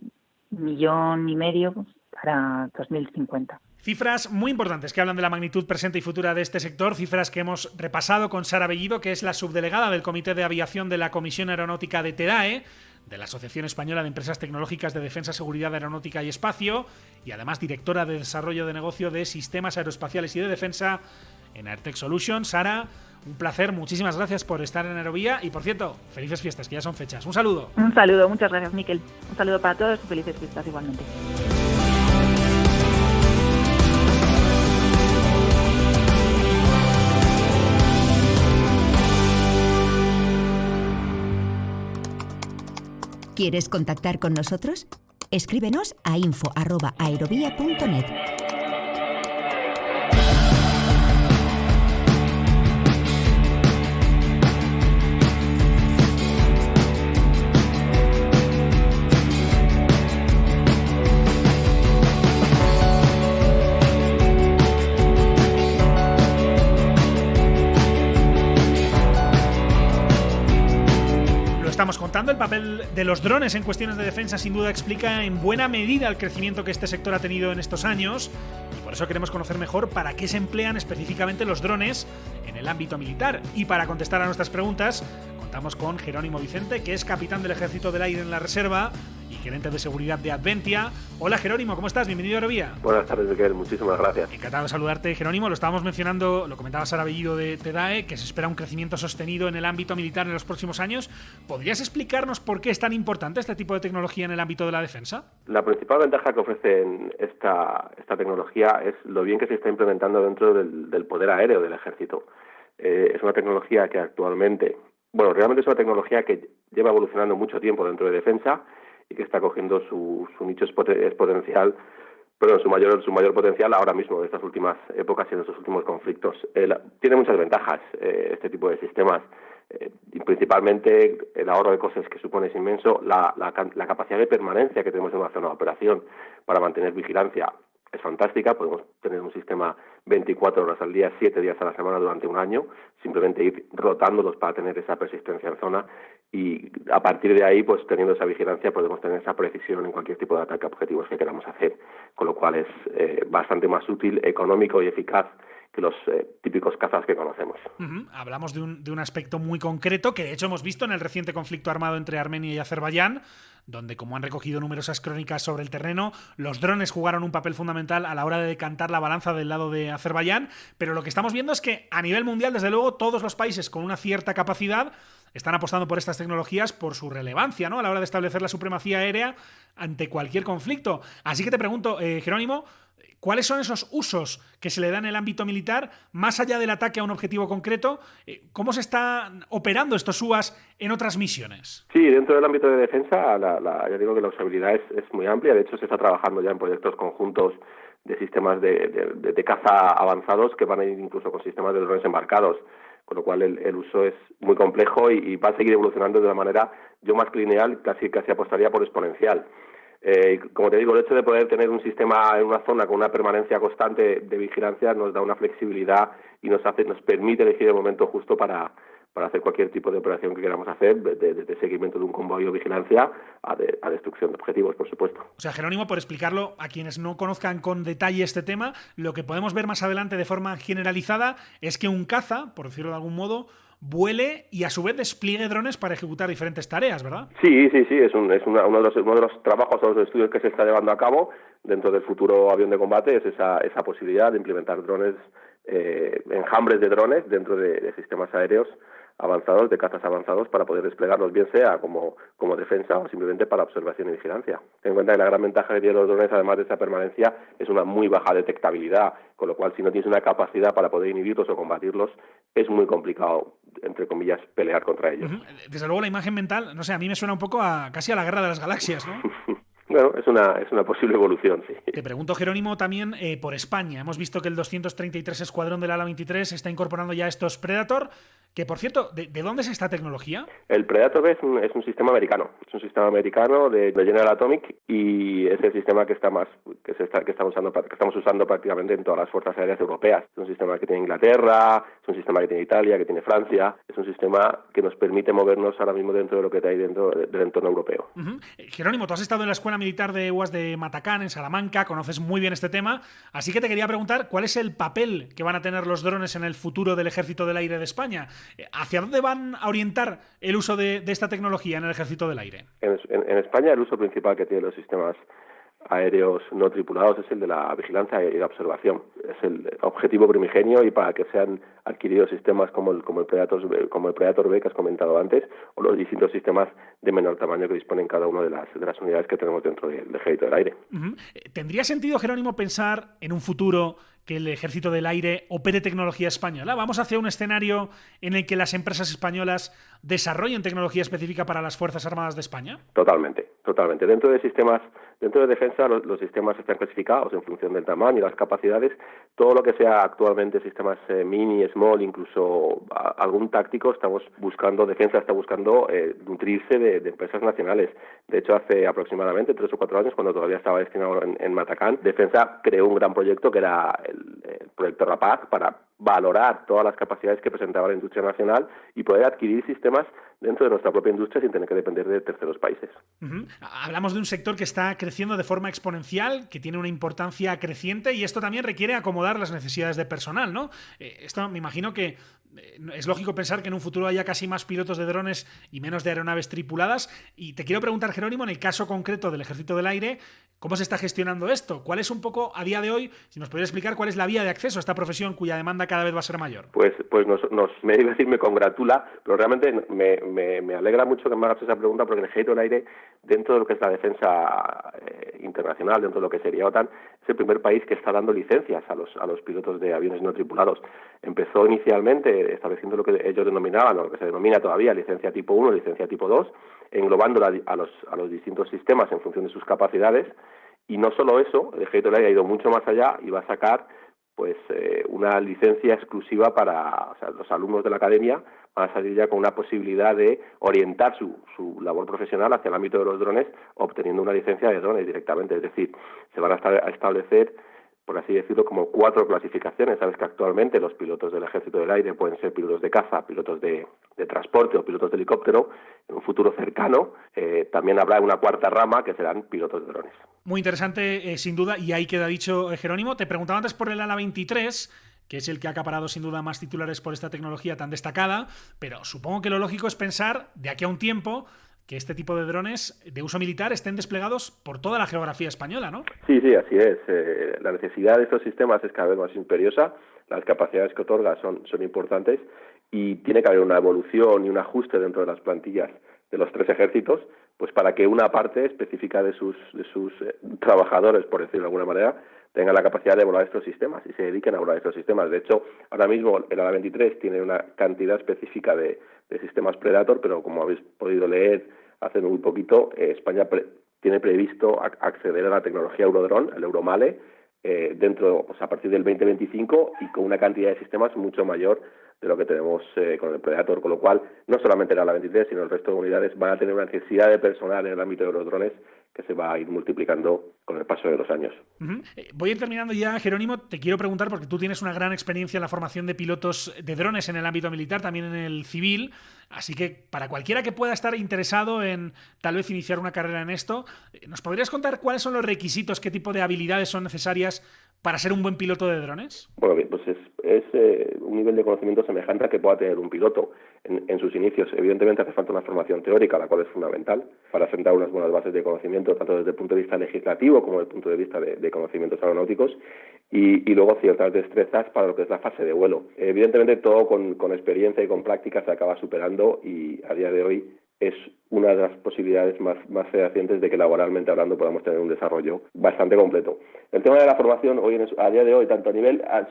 1,5 millones para 2050. Cifras muy importantes que hablan de la magnitud presente y futura de este sector, cifras que hemos repasado con Sara Bellido, que es la subdelegada del Comité de Aviación de la Comisión Aeronáutica de TDAE, de la Asociación Española de Empresas Tecnológicas de Defensa, Seguridad Aeronáutica y Espacio, y además directora de Desarrollo de Negocio de Sistemas Aeroespaciales y de Defensa en Airtech Solutions. Sara, un placer, muchísimas gracias por estar en Aerovía y, por cierto, felices fiestas, que ya son fechas. Un saludo. Un saludo, muchas gracias, Miquel. Un saludo para todos y felices fiestas igualmente. ¿Quieres contactar con nosotros? Escríbenos a info@aerovia.net. Estamos contando, el papel de los drones en cuestiones de defensa sin duda explica en buena medida el crecimiento que este sector ha tenido en estos años, y por eso queremos conocer mejor para qué se emplean específicamente los drones en el ámbito militar. Y para contestar a nuestras preguntas contamos con Jerónimo Vicente, que es capitán del Ejército del Aire en la Reserva y gerente de seguridad de Adventia. Hola Jerónimo, ¿cómo estás? Bienvenido a Aerovía. Buenas tardes, Miquel. Muchísimas gracias. Encantado de saludarte, Jerónimo. Lo estábamos mencionando, lo comentaba Sara Bellido de TEDAE, que se espera un crecimiento sostenido en el ámbito militar en los próximos años. ¿Podrías explicarnos por qué es tan importante este tipo de tecnología en el ámbito de la defensa? La principal ventaja que ofrece esta tecnología es lo bien que se está implementando dentro del poder aéreo del ejército. Es una tecnología que actualmente, realmente es una tecnología que lleva evolucionando mucho tiempo dentro de defensa y que está cogiendo su nicho exponencial, pero su mayor potencial ahora mismo en estas últimas épocas y en estos últimos conflictos. Tiene muchas ventajas este tipo de sistemas, y principalmente el ahorro de costes que supone es inmenso, la capacidad de permanencia que tenemos en una zona de operación para mantener vigilancia es fantástica. Podemos tener un sistema 24 horas al día, 7 días a la semana durante un año, simplemente ir rotándolos para tener esa persistencia en zona, y a partir de ahí, pues teniendo esa vigilancia, podemos tener esa precisión en cualquier tipo de ataque a objetivos que queramos hacer, con lo cual es bastante más útil, económico y eficaz que los típicos cazas que conocemos. Hablamos de un aspecto muy concreto que de hecho hemos visto en el reciente conflicto armado entre Armenia y Azerbaiyán, donde, como han recogido numerosas crónicas sobre el terreno, los drones jugaron un papel fundamental a la hora de decantar la balanza del lado de Azerbaiyán, pero lo que estamos viendo es que a nivel mundial, desde luego, todos los países con una cierta capacidad están apostando por estas tecnologías por su relevancia, ¿no?, a la hora de establecer la supremacía aérea ante cualquier conflicto. Así que te pregunto, Jerónimo, ¿cuáles son esos usos que se le dan en el ámbito militar, más allá del ataque a un objetivo concreto? ¿Cómo se están operando estos UAS en otras misiones? Sí, dentro del ámbito de defensa, ya digo que la usabilidad es muy amplia. De hecho, se está trabajando ya en proyectos conjuntos de sistemas de caza avanzados que van a ir incluso con sistemas de drones embarcados, con lo cual el uso es muy complejo y va a seguir evolucionando de una manera, yo más lineal, casi apostaría por exponencial. Como te digo, el hecho de poder tener un sistema en una zona con una permanencia constante de vigilancia nos da una flexibilidad y nos permite elegir el momento justo para hacer cualquier tipo de operación que queramos hacer, desde seguimiento de un convoy o vigilancia a destrucción de objetivos, por supuesto. O sea, Jerónimo, por explicarlo a quienes no conozcan con detalle este tema, lo que podemos ver más adelante de forma generalizada es que un caza, por decirlo de algún modo, vuele y a su vez despliegue drones para ejecutar diferentes tareas, ¿verdad? Sí, es uno de los trabajos o los estudios que se está llevando a cabo dentro del futuro avión de combate, es esa posibilidad de implementar drones, enjambres de drones dentro de sistemas aéreos avanzados, de cazas avanzados, para poder desplegarlos, bien sea como defensa o simplemente para observación y vigilancia. Ten en cuenta que la gran ventaja que tienen los drones, además de esa permanencia, es una muy baja detectabilidad, con lo cual, si no tienes una capacidad para poder inhibirlos o combatirlos, es muy complicado, entre comillas, pelear contra ellos. Desde luego, la imagen mental, no sé, a mí me suena un poco casi a la Guerra de las Galaxias, ¿no? Bueno, es una posible evolución, sí. Te pregunto, Jerónimo, también por España. Hemos visto que el 233 Escuadrón del Ala 23 está incorporando ya estos Predator, que, por cierto, ¿de dónde es esta tecnología? El Predator es un sistema americano. Es un sistema americano de General Atomic, y es el sistema que estamos usando prácticamente en todas las fuerzas aéreas europeas. Es un sistema que tiene Inglaterra, es un sistema que tiene Italia, que tiene Francia. Es un sistema que nos permite movernos ahora mismo dentro de lo que hay dentro del entorno europeo. Jerónimo, tú has estado en la Escuela Militar de UAS de Matacán, en Salamanca, conoces muy bien este tema, así que te quería preguntar cuál es el papel que van a tener los drones en el futuro del Ejército del Aire de España. ¿Hacia dónde van a orientar el uso de esta tecnología en el Ejército del Aire? En España, el uso principal que tienen los sistemas aéreos no tripulados es el de la vigilancia y la observación. Es el objetivo primigenio, y para que sean adquiridos sistemas como el Predator B que has comentado antes, o los distintos sistemas de menor tamaño que disponen cada una de las unidades que tenemos dentro del Ejército del Aire. ¿Tendría sentido, Jerónimo, pensar en un futuro que el Ejército del Aire opere tecnología española? ¿Vamos hacia un escenario en el que las empresas españolas desarrollen tecnología específica para las Fuerzas Armadas de España? Totalmente. Dentro de defensa, los sistemas están clasificados en función del tamaño y las capacidades. Todo lo que sea actualmente sistemas mini, small, incluso algún táctico, defensa está buscando nutrirse de empresas nacionales. De hecho, hace aproximadamente 3 o 4 años, cuando todavía estaba destinado en Matacán, Defensa creó un gran proyecto que era el proyecto Rapaz, para valorar todas las capacidades que presentaba la industria nacional y poder adquirir sistemas dentro de nuestra propia industria sin tener que depender de terceros países. Uh-huh. Hablamos de un sector que está creciendo de forma exponencial, que tiene una importancia creciente, y esto también requiere acomodar las necesidades de personal, ¿no? Esto me imagino que es lógico pensar que en un futuro haya casi más pilotos de drones y menos de aeronaves tripuladas. Y te quiero preguntar, Jerónimo, en el caso concreto del Ejército del Aire, ¿cómo se está gestionando esto? ¿Cuál es un poco, a día de hoy, si nos podrías explicar cuál es la vía de acceso a esta profesión cuya demanda cada vez va a ser mayor? Pues me congratula, pero realmente me alegra mucho que me hagas esa pregunta, porque el Ejército del Aire, dentro de lo que es la defensa internacional, dentro de lo que sería OTAN, es el primer país que está dando licencias a los pilotos de aviones no tripulados. Empezó inicialmente estableciendo lo que ellos denominaban, o lo que se denomina todavía, licencia tipo 1, licencia tipo 2, englobándola a los distintos sistemas en función de sus capacidades. Y no solo eso, el Ejército del Aire ha ido mucho más allá y va a sacar una licencia exclusiva para los alumnos de la academia. Van a salir ya con una posibilidad de orientar su labor profesional hacia el ámbito de los drones, obteniendo una licencia de drones directamente. Es decir, se van a establecer, por así decirlo, como 4 clasificaciones. Sabes que actualmente los pilotos del Ejército del Aire pueden ser pilotos de caza, pilotos de transporte o pilotos de helicóptero. En un futuro cercano también habrá una 4ª rama que serán pilotos de drones. Muy interesante, sin duda, y ahí queda dicho, Jerónimo. Te preguntaba antes por el ala 23, que es el que ha acaparado sin duda más titulares por esta tecnología tan destacada, pero supongo que lo lógico es pensar, de aquí a un tiempo, que este tipo de drones de uso militar estén desplegados por toda la geografía española, ¿no? Sí, así es. La necesidad de estos sistemas es cada vez más imperiosa, las capacidades que otorga son importantes, y tiene que haber una evolución y un ajuste dentro de las plantillas de los 3 ejércitos, pues para que una parte específica de sus trabajadores, por decirlo de alguna manera, tengan la capacidad de volar estos sistemas y se dediquen a volar estos sistemas. De hecho, ahora mismo el ala 23 tiene una cantidad específica de sistemas Predator, pero como habéis podido leer hace muy poquito, España tiene previsto acceder a la tecnología Eurodrone, el Euromale, a partir del 2025, y con una cantidad de sistemas mucho mayor de lo que tenemos con el Predator, con lo cual no solamente el ala 23, sino el resto de unidades van a tener una necesidad de personal en el ámbito de los drones que se va a ir multiplicando con el paso de los años. Uh-huh. Voy a ir terminando ya, Jerónimo. Te quiero preguntar, porque tú tienes una gran experiencia en la formación de pilotos de drones en el ámbito militar, también en el civil, así que para cualquiera que pueda estar interesado en tal vez iniciar una carrera en esto, ¿nos podrías contar cuáles son los requisitos, qué tipo de habilidades son necesarias para ser un buen piloto de drones? Bueno, bien, pues es un nivel de conocimiento semejante al que pueda tener un piloto en sus inicios. Evidentemente hace falta una formación teórica, la cual es fundamental para sentar unas buenas bases de conocimiento, tanto desde el punto de vista legislativo como desde el punto de vista de conocimientos aeronáuticos, y luego ciertas destrezas para lo que es la fase de vuelo. Evidentemente todo con experiencia y con práctica se acaba superando, y a día de hoy es una de las posibilidades más fehacientes de que laboralmente hablando podamos tener un desarrollo bastante completo. El tema de la formación a día de hoy, tanto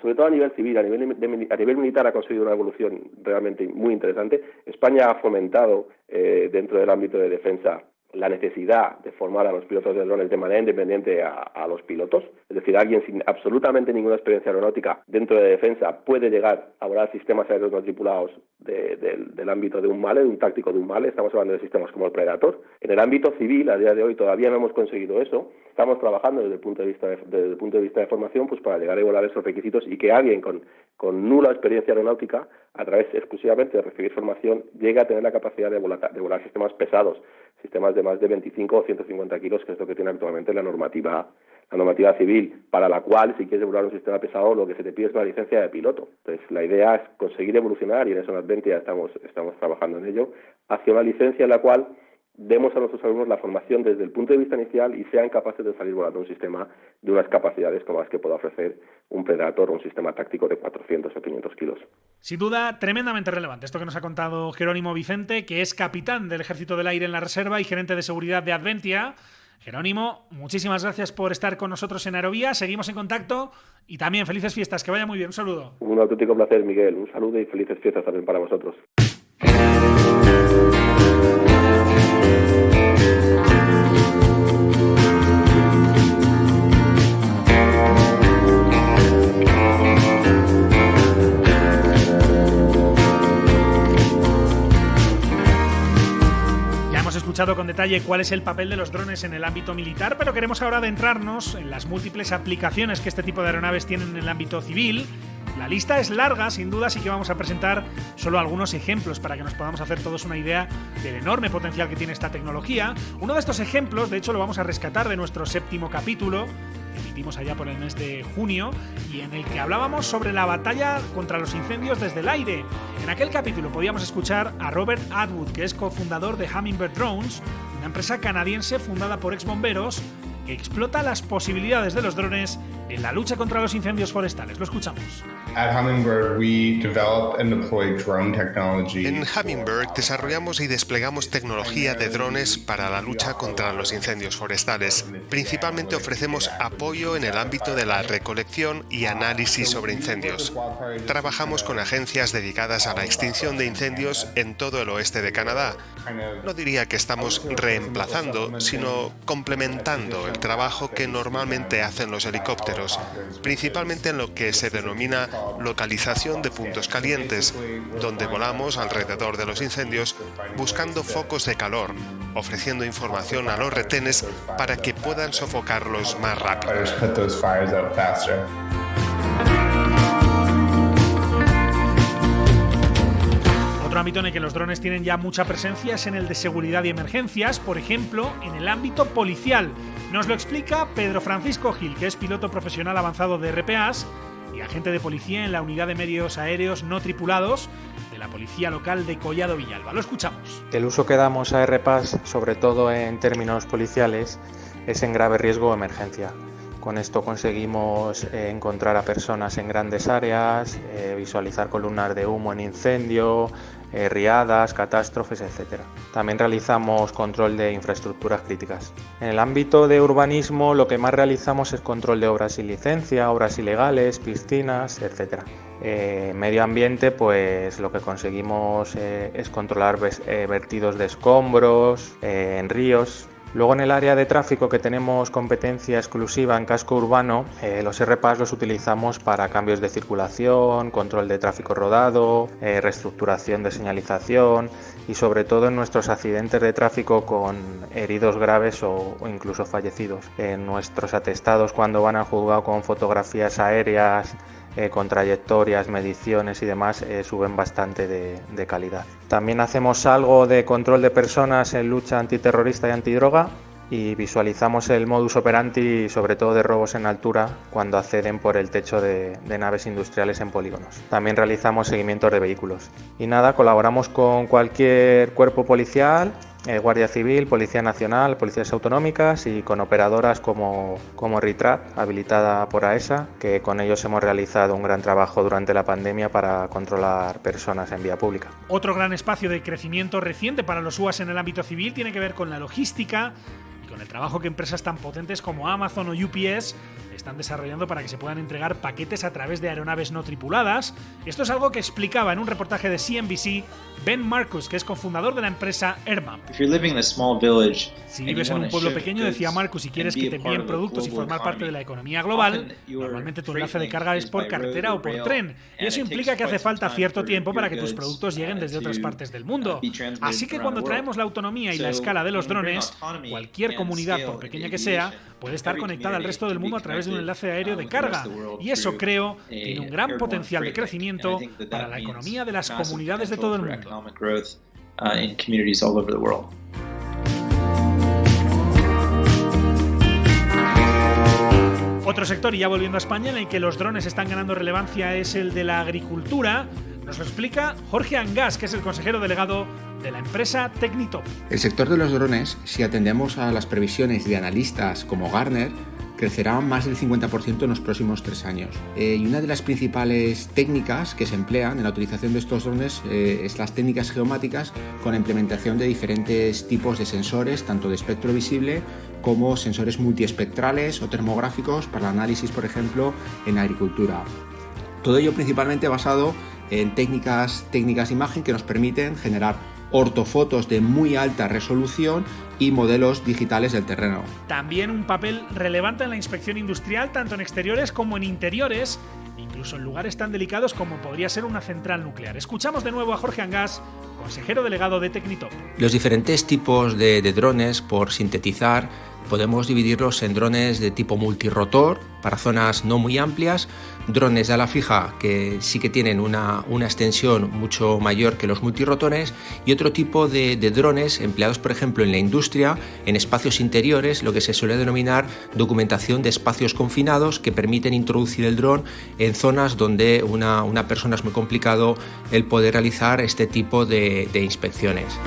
sobre todo a nivel civil, a nivel militar, ha conseguido una evolución realmente muy interesante. España ha fomentado dentro del ámbito de defensa la necesidad de formar a los pilotos de drones de manera independiente a los pilotos. Es decir, alguien sin absolutamente ninguna experiencia aeronáutica dentro de defensa puede llegar a volar sistemas aéreos no tripulados del ámbito de un MALE, de un táctico de un MALE. Estamos hablando de sistemas como el Predator. En el ámbito civil, a día de hoy, todavía no hemos conseguido eso. Estamos trabajando desde el punto de vista de formación, pues para llegar a igualar esos requisitos, y que alguien con nula experiencia aeronáutica, a través exclusivamente de recibir formación, llegue a tener la capacidad de volar sistemas pesados, sistemas de más de 25 o 150 kilos, que es lo que tiene actualmente la normativa civil, para la cual, si quieres volar un sistema pesado, lo que se te pide es una licencia de piloto. Entonces, la idea es conseguir evolucionar, y en eso en Adventia estamos trabajando en ello, hacia una licencia en la cual demos a nuestros alumnos la formación desde el punto de vista inicial y sean capaces de salir volando un sistema de unas capacidades como las que pueda ofrecer un Predator o un sistema táctico de 400 o 500 kilos. Sin duda, tremendamente relevante esto que nos ha contado Jerónimo Vicente, que es capitán del Ejército del Aire en la Reserva y gerente de seguridad de Adventia. Jerónimo, muchísimas gracias por estar con nosotros en Aerovía. Seguimos en contacto y también felices fiestas. Que vaya muy bien. Un saludo. Un auténtico placer, Miguel. Un saludo y felices fiestas también para vosotros. Escuchado con detalle cuál es el papel de los drones en el ámbito militar, pero queremos ahora adentrarnos en las múltiples aplicaciones que este tipo de aeronaves tienen en el ámbito civil, La lista es larga, sin duda, así que vamos a presentar solo algunos ejemplos para que nos podamos hacer todos una idea del enorme potencial que tiene esta tecnología. Uno de estos ejemplos, de hecho, lo vamos a rescatar de nuestro 7º capítulo, que emitimos allá por el mes de junio, y en el que hablábamos sobre la batalla contra los incendios desde el aire. En aquel capítulo podíamos escuchar a Robert Atwood, que es cofundador de Hummingbird Drones, una empresa canadiense fundada por exbomberos que explota las posibilidades de los drones en la lucha contra los incendios forestales. Lo escuchamos. En Hummingbird desarrollamos y desplegamos tecnología de drones para la lucha contra los incendios forestales. Principalmente ofrecemos apoyo en el ámbito de la recolección y análisis sobre incendios. Trabajamos con agencias dedicadas a la extinción de incendios en todo el oeste de Canadá. No diría que estamos reemplazando, sino complementando el trabajo que normalmente hacen los helicópteros, principalmente en lo que se denomina localización de puntos calientes, donde volamos alrededor de los incendios buscando focos de calor, ofreciendo información a los retenes para que puedan sofocarlos más rápido. Otro ámbito en el que los drones tienen ya mucha presencia es en el de seguridad y emergencias, por ejemplo, en el ámbito policial. Nos lo explica Pedro Francisco Gil, que es piloto profesional avanzado de RPAs y agente de policía en la unidad de medios aéreos no tripulados de la policía local de Collado Villalba. Lo escuchamos. El uso que damos a RPAs, sobre todo en términos policiales, es en grave riesgo o emergencia. Con esto conseguimos encontrar a personas en grandes áreas, visualizar columnas de humo en incendio, riadas, catástrofes, etc. También realizamos control de infraestructuras críticas. En el ámbito de urbanismo lo que más realizamos es control de obras sin licencia, obras ilegales, piscinas, etc. Medio ambiente, pues lo que conseguimos es controlar vertidos de escombros en ríos. Luego en el área de tráfico, que tenemos competencia exclusiva en casco urbano, los RPAs los utilizamos para cambios de circulación, control de tráfico rodado, reestructuración de señalización y sobre todo en nuestros accidentes de tráfico con heridos graves o incluso fallecidos. En nuestros atestados cuando van al juzgado con fotografías aéreas, con trayectorias, mediciones y demás, suben bastante de calidad. También hacemos algo de control de personas en lucha antiterrorista y antidroga y visualizamos el modus operandi, sobre todo de robos en altura, cuando acceden por el techo de naves industriales en polígonos. También realizamos seguimientos de vehículos. Y nada, colaboramos con cualquier cuerpo policial, Guardia Civil, Policía Nacional, Policías Autonómicas y con operadoras como Ritrat, habilitada por AESA, que con ellos hemos realizado un gran trabajo durante la pandemia para controlar personas en vía pública. Otro gran espacio de crecimiento reciente para los UAS en el ámbito civil tiene que ver con la logística y con el trabajo que empresas tan potentes como Amazon o UPS están desarrollando para que se puedan entregar paquetes a través de aeronaves no tripuladas. Esto es algo que explicaba en un reportaje de CNBC Ben Marcus, que es cofundador de la empresa Airmap. Si vives en un pueblo pequeño, decía Marcus, y quieres que te envíen productos y formar parte de la economía global, normalmente tu enlace de carga es por carretera o por tren, y eso implica que hace falta cierto tiempo para que tus productos lleguen desde otras partes del mundo. Así que cuando traemos la autonomía y la escala de los drones, cualquier comunidad, por pequeña que sea, puede estar conectada al resto del mundo a través de un enlace aéreo de carga, y eso, creo, tiene un gran potencial de crecimiento para la economía de las comunidades de todo el mundo. Otro sector, y ya volviendo a España, en el que los drones están ganando relevancia es el de la agricultura. Nos lo explica Jorge Angás, que es el consejero delegado de la empresa Tecnitop. El sector de los drones, si atendemos a las previsiones de analistas como Gartner, crecerá más del 50% en los próximos 3 años. Y una de las principales técnicas que se emplean en la utilización de estos drones es las técnicas geomáticas, con la implementación de diferentes tipos de sensores, tanto de espectro visible como sensores multiespectrales o termográficos para el análisis, por ejemplo, en agricultura. Todo ello principalmente basado en técnicas de imagen que nos permiten generar ortofotos de muy alta resolución y modelos digitales del terreno. También un papel relevante en la inspección industrial, tanto en exteriores como en interiores, incluso en lugares tan delicados como podría ser una central nuclear. Escuchamos de nuevo a Jorge Angás, consejero delegado de Tecnitop. Los diferentes tipos de drones, por sintetizar, Podemos dividirlos en drones de tipo multirotor para zonas no muy amplias, drones de ala fija que sí que tienen una extensión mucho mayor que los multirotores, y otro tipo de drones empleados, por ejemplo, en la industria, en espacios interiores, lo que se suele denominar documentación de espacios confinados, que permiten introducir el dron en zonas donde una persona es muy complicado el poder realizar este tipo de inspecciones.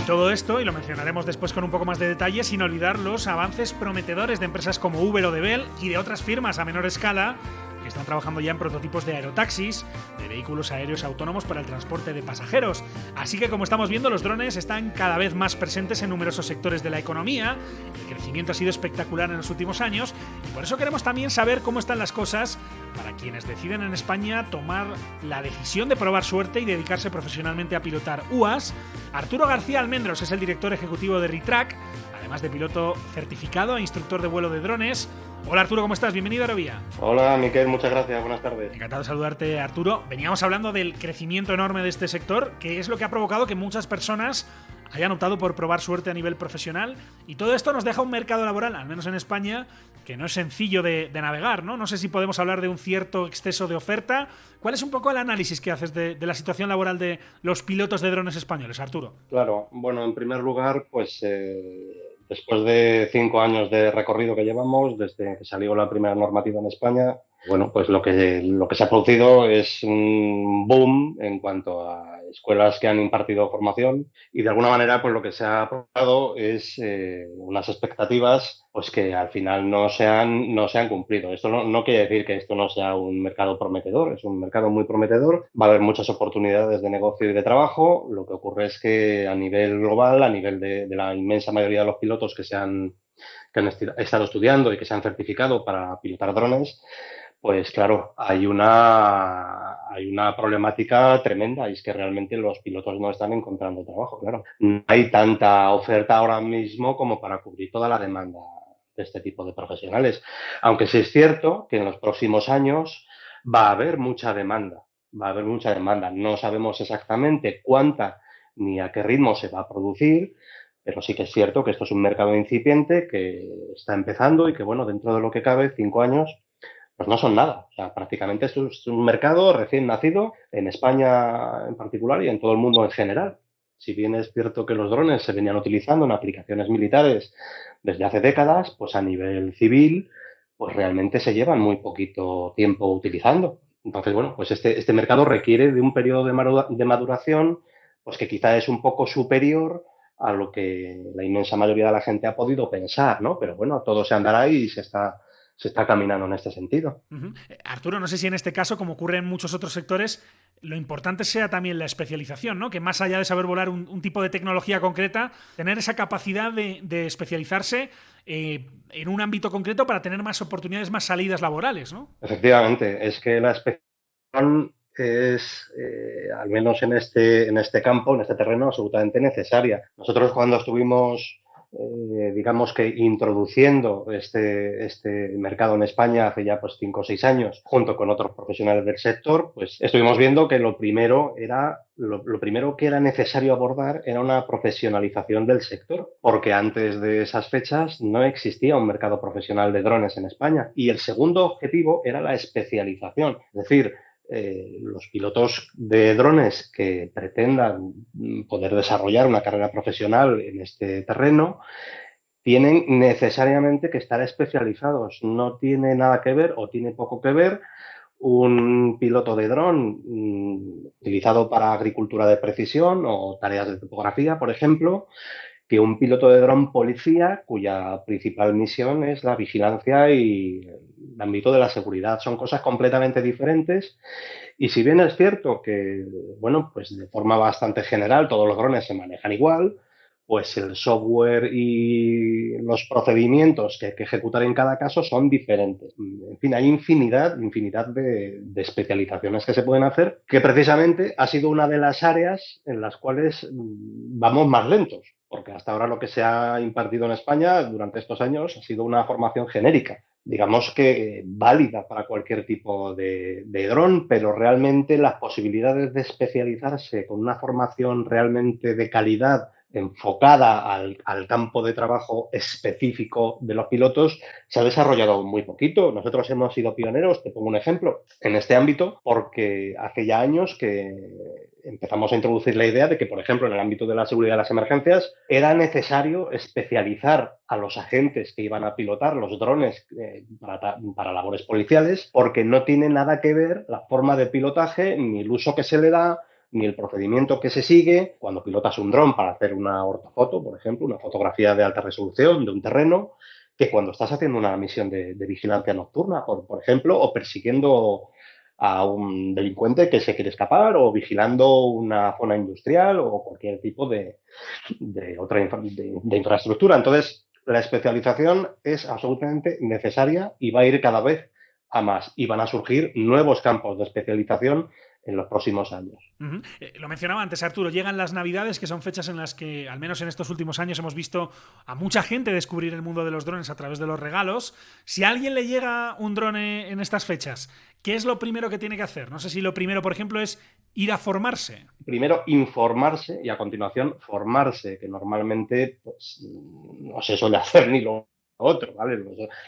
Todo esto, y lo mencionaremos después con un poco más de detalle, sin olvidar los avances prometedores de empresas como Uber o de Bell y de otras firmas a menor escala que están trabajando ya en prototipos de aerotaxis, de vehículos aéreos autónomos para el transporte de pasajeros. Así que, como estamos viendo, los drones están cada vez más presentes en numerosos sectores de la economía. El crecimiento ha sido espectacular en los últimos años y por eso queremos también saber cómo están las cosas para quienes deciden en España tomar la decisión de probar suerte y dedicarse profesionalmente a pilotar UAS. Arturo García Almendros es el director ejecutivo de Ritrac, además de piloto certificado e instructor de vuelo de drones. Hola Arturo, ¿cómo estás? Bienvenido a Aerovía. Hola Miquel, muchas gracias, buenas tardes. Encantado de saludarte, Arturo. Veníamos hablando del crecimiento enorme de este sector, que es lo que ha provocado que muchas personas hayan optado por probar suerte a nivel profesional, y todo esto nos deja un mercado laboral, al menos en España, que no es sencillo de navegar, ¿no? No sé si podemos hablar de un cierto exceso de oferta. ¿Cuál es un poco el análisis que haces de la situación laboral de los pilotos de drones españoles, Arturo? Claro, bueno, en primer lugar, pues después de 5 años de recorrido que llevamos, desde que salió la primera normativa en España, bueno, pues lo que se ha producido es un boom en cuanto a escuelas que han impartido formación, y de alguna manera pues lo que se ha aprobado es unas expectativas pues que al final no se han cumplido. Esto no quiere decir que esto no sea un mercado prometedor, es un mercado muy prometedor, va a haber muchas oportunidades de negocio y de trabajo. Lo que ocurre es que a nivel global, a nivel de la inmensa mayoría de los pilotos que han estado estudiando y que se han certificado para pilotar drones, pues claro, hay una problemática tremenda, y es que realmente los pilotos no están encontrando trabajo, claro. No hay tanta oferta ahora mismo como para cubrir toda la demanda de este tipo de profesionales. Aunque sí es cierto que en los próximos años va a haber mucha demanda, No sabemos exactamente cuánta ni a qué ritmo se va a producir, pero sí que es cierto que esto es un mercado incipiente que está empezando y que, bueno, dentro de lo que cabe, 5 años pues no son nada. O sea, prácticamente esto es un mercado recién nacido, en España en particular y en todo el mundo en general. Si bien es cierto que los drones se venían utilizando en aplicaciones militares desde hace décadas, pues a nivel civil, pues realmente se llevan muy poquito tiempo utilizando. Entonces, bueno, pues este mercado requiere de un periodo de maduración, pues que quizá es un poco superior a lo que la inmensa mayoría de la gente ha podido pensar, ¿no? Pero bueno, todo se andará y se está caminando en este sentido. Arturo, no sé si en este caso, como ocurre en muchos otros sectores, lo importante sea también la especialización, ¿no? Que más allá de saber volar un tipo de tecnología concreta, tener esa capacidad de especializarse en un ámbito concreto para tener más oportunidades, más salidas laborales, ¿no? Efectivamente, es que la especialización es, al menos en este campo, en este terreno, absolutamente necesaria. Nosotros, cuando estuvimos digamos que introduciendo este mercado en España hace ya pues 5 o 6 años, junto con otros profesionales del sector, pues estuvimos viendo que lo primero que era necesario abordar era una profesionalización del sector, porque antes de esas fechas no existía un mercado profesional de drones en España. Y el segundo objetivo era la especialización, es decir, los pilotos de drones que pretendan poder desarrollar una carrera profesional en este terreno tienen necesariamente que estar especializados. No tiene nada que ver, o tiene poco que ver, un piloto de dron utilizado para agricultura de precisión o tareas de topografía, por ejemplo, que un piloto de dron policía cuya principal misión es la vigilancia y el ámbito de la seguridad. Son cosas completamente diferentes, y si bien es cierto que, bueno, pues de forma bastante general todos los drones se manejan igual, pues el software y los procedimientos que hay que ejecutar en cada caso son diferentes. En fin, hay infinidad de especializaciones que se pueden hacer, que precisamente ha sido una de las áreas en las cuales vamos más lentos, porque hasta ahora lo que se ha impartido en España durante estos años ha sido una formación genérica. digamos que válida para cualquier tipo de dron, pero realmente las posibilidades de especializarse con una formación realmente de calidad enfocada al campo de trabajo específico de los pilotos se ha desarrollado muy poquito. Nosotros hemos sido pioneros, te pongo un ejemplo, en este ámbito, porque hace ya años que empezamos a introducir la idea de que, por ejemplo, en el ámbito de la seguridad de las emergencias, era necesario especializar a los agentes que iban a pilotar los drones para labores policiales, porque no tiene nada que ver la forma de pilotaje ni el uso que se le da, ni el procedimiento que se sigue cuando pilotas un dron para hacer una ortofoto, por ejemplo, una fotografía de alta resolución de un terreno, que cuando estás haciendo una misión de vigilancia nocturna, por ejemplo, o persiguiendo a un delincuente que se quiere escapar, o vigilando una zona industrial o cualquier tipo de infraestructura. Entonces, la especialización es absolutamente necesaria y va a ir cada vez a más. Y van a surgir nuevos campos de especialización en los próximos años. Lo mencionaba antes, Arturo, llegan las Navidades, que son fechas en las que, al menos en estos últimos años, hemos visto a mucha gente descubrir el mundo de los drones a través de los regalos. Si a alguien le llega un drone en estas fechas, ¿qué es lo primero que tiene que hacer? No sé si lo primero, por ejemplo, es ir a formarse. Primero informarse y a continuación formarse, que normalmente pues, no se suele hacer ni lo otro, ¿vale?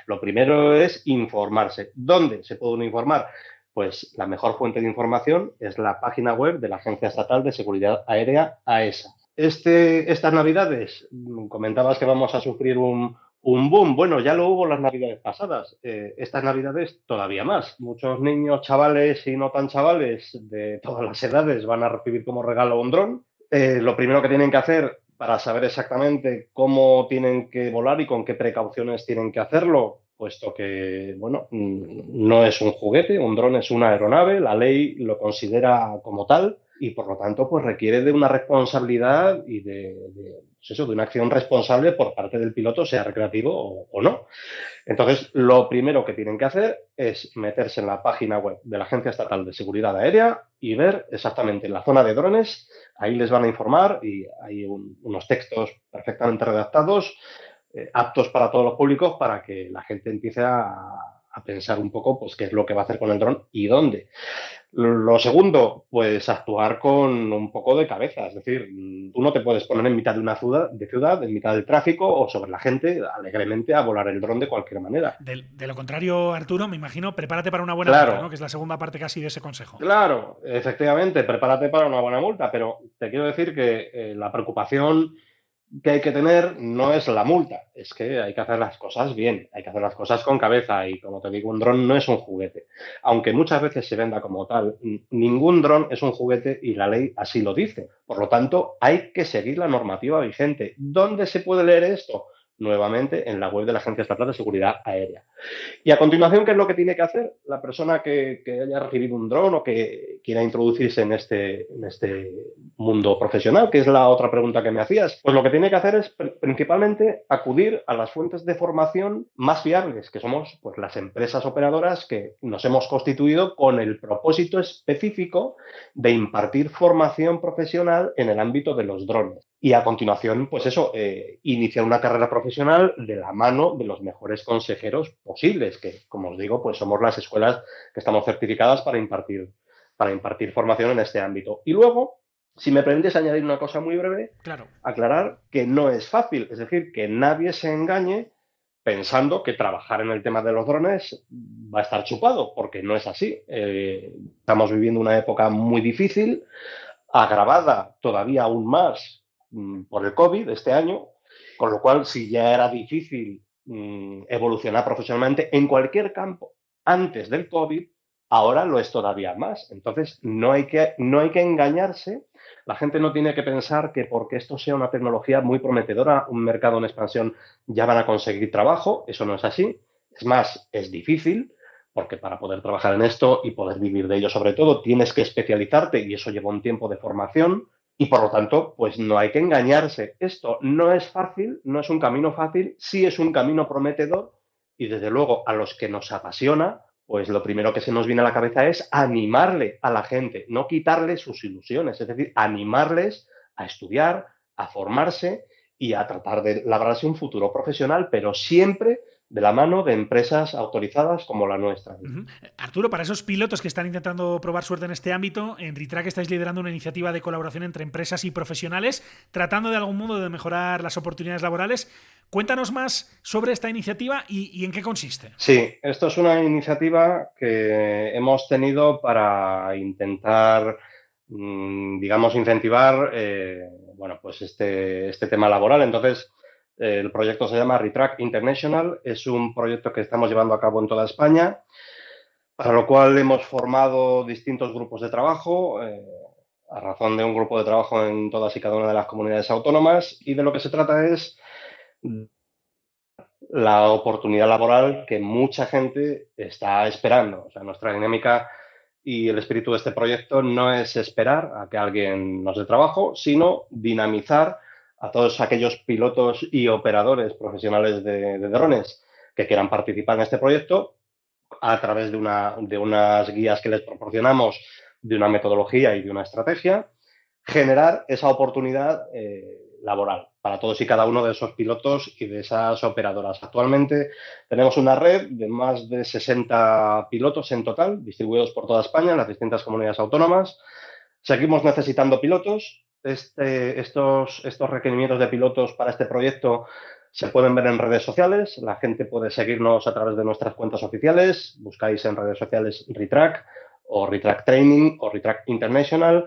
Lo primero es informarse. ¿Dónde se puede uno informar? Pues la mejor fuente de información es la página web de la Agencia Estatal de Seguridad Aérea, AESA. Estas Navidades, comentabas que vamos a sufrir un boom. Bueno, ya lo hubo las Navidades pasadas. Estas Navidades todavía más. Muchos niños, chavales y no tan chavales de todas las edades van a recibir como regalo un dron. Lo primero que tienen que hacer para saber exactamente cómo tienen que volar y con qué precauciones tienen que hacerlo, puesto que, bueno, no es un juguete, un dron es una aeronave, la ley lo considera como tal y, por lo tanto, pues requiere de una responsabilidad y de una acción responsable por parte del piloto, sea recreativo o no. Entonces, lo primero que tienen que hacer es meterse en la página web de la Agencia Estatal de Seguridad Aérea y ver exactamente en la zona de drones, ahí les van a informar y hay unos textos perfectamente redactados, aptos para todos los públicos, para que la gente empiece a pensar un poco pues qué es lo que va a hacer con el dron y dónde. Lo segundo, pues actuar con un poco de cabeza, es decir, tú no te puedes poner en mitad de una ciudad, en mitad del tráfico o sobre la gente alegremente a volar el dron de cualquier manera. De lo contrario, Arturo, me imagino, prepárate para una buena multa, ¿no? Que es la segunda parte casi de ese consejo. Claro, efectivamente, prepárate para una buena multa, pero te quiero decir que la preocupación que hay que tener no es la multa, es que hay que hacer las cosas bien, hay que hacer las cosas con cabeza y, como te digo, un dron no es un juguete. Aunque muchas veces se venda como tal, ningún dron es un juguete y la ley así lo dice. Por lo tanto, hay que seguir la normativa vigente. ¿Dónde se puede leer esto? Nuevamente en la web de la Agencia Estatal de Seguridad Aérea. Y a continuación, ¿qué es lo que tiene que hacer la persona que haya recibido un dron o que quiera introducirse en este mundo profesional? Que es la otra pregunta que me hacías. Pues lo que tiene que hacer es principalmente acudir a las fuentes de formación más fiables, que somos pues las empresas operadoras que nos hemos constituido con el propósito específico de impartir formación profesional en el ámbito de los drones. Y a continuación, pues eso, iniciar una carrera profesional de la mano de los mejores consejeros posibles, que, como os digo, pues somos las escuelas que estamos certificadas para impartir formación en este ámbito. Y luego, si me permites añadir una cosa muy breve, claro, aclarar que no es fácil, es decir, que nadie se engañe pensando que trabajar en el tema de los drones va a estar chupado, porque no es así. Estamos viviendo una época muy difícil, agravada todavía aún más por el COVID este año, con lo cual, si ya era difícil evolucionar profesionalmente en cualquier campo antes del COVID, ahora lo es todavía más. Entonces, no hay que engañarse. La gente no tiene que pensar que porque esto sea una tecnología muy prometedora, un mercado en expansión, ya van a conseguir trabajo. Eso no es así. Es más, es difícil, porque para poder trabajar en esto y poder vivir de ello sobre todo, tienes que especializarte y eso lleva un tiempo de formación. Y, por lo tanto, pues no hay que engañarse. Esto no es fácil, no es un camino fácil, sí es un camino prometedor y, desde luego, a los que nos apasiona, pues lo primero que se nos viene a la cabeza es animarle a la gente, no quitarle sus ilusiones, es decir, animarles a estudiar, a formarse y a tratar de labrarse un futuro profesional, pero siempre de la mano de empresas autorizadas como la nuestra. Arturo, para esos pilotos que están intentando probar suerte en este ámbito, en RITRAC estáis liderando una iniciativa de colaboración entre empresas y profesionales, tratando de algún modo de mejorar las oportunidades laborales. Cuéntanos más sobre esta iniciativa y en qué consiste. Sí, esto es una iniciativa que hemos tenido para intentar, digamos, incentivar pues este tema laboral. Entonces, el proyecto se llama RITRAC International, es un proyecto que estamos llevando a cabo en toda España, para lo cual hemos formado distintos grupos de trabajo, a razón de un grupo de trabajo en todas y cada una de las comunidades autónomas, y de lo que se trata es la oportunidad laboral que mucha gente está esperando. O sea, nuestra dinámica y el espíritu de este proyecto no es esperar a que alguien nos dé trabajo, sino dinamizar a todos aquellos pilotos y operadores profesionales de drones que quieran participar en este proyecto a través de unas guías que les proporcionamos, de una metodología y de una estrategia, generar esa oportunidad laboral para todos y cada uno de esos pilotos y de esas operadoras. Actualmente tenemos una red de más de 60 pilotos en total, distribuidos por toda España, en las distintas comunidades autónomas. Seguimos necesitando pilotos. Estos requerimientos de pilotos para este proyecto se pueden ver en redes sociales. La gente puede seguirnos a través de nuestras cuentas oficiales. Buscáis en redes sociales RITRAC o RITRAC Training o RITRAC International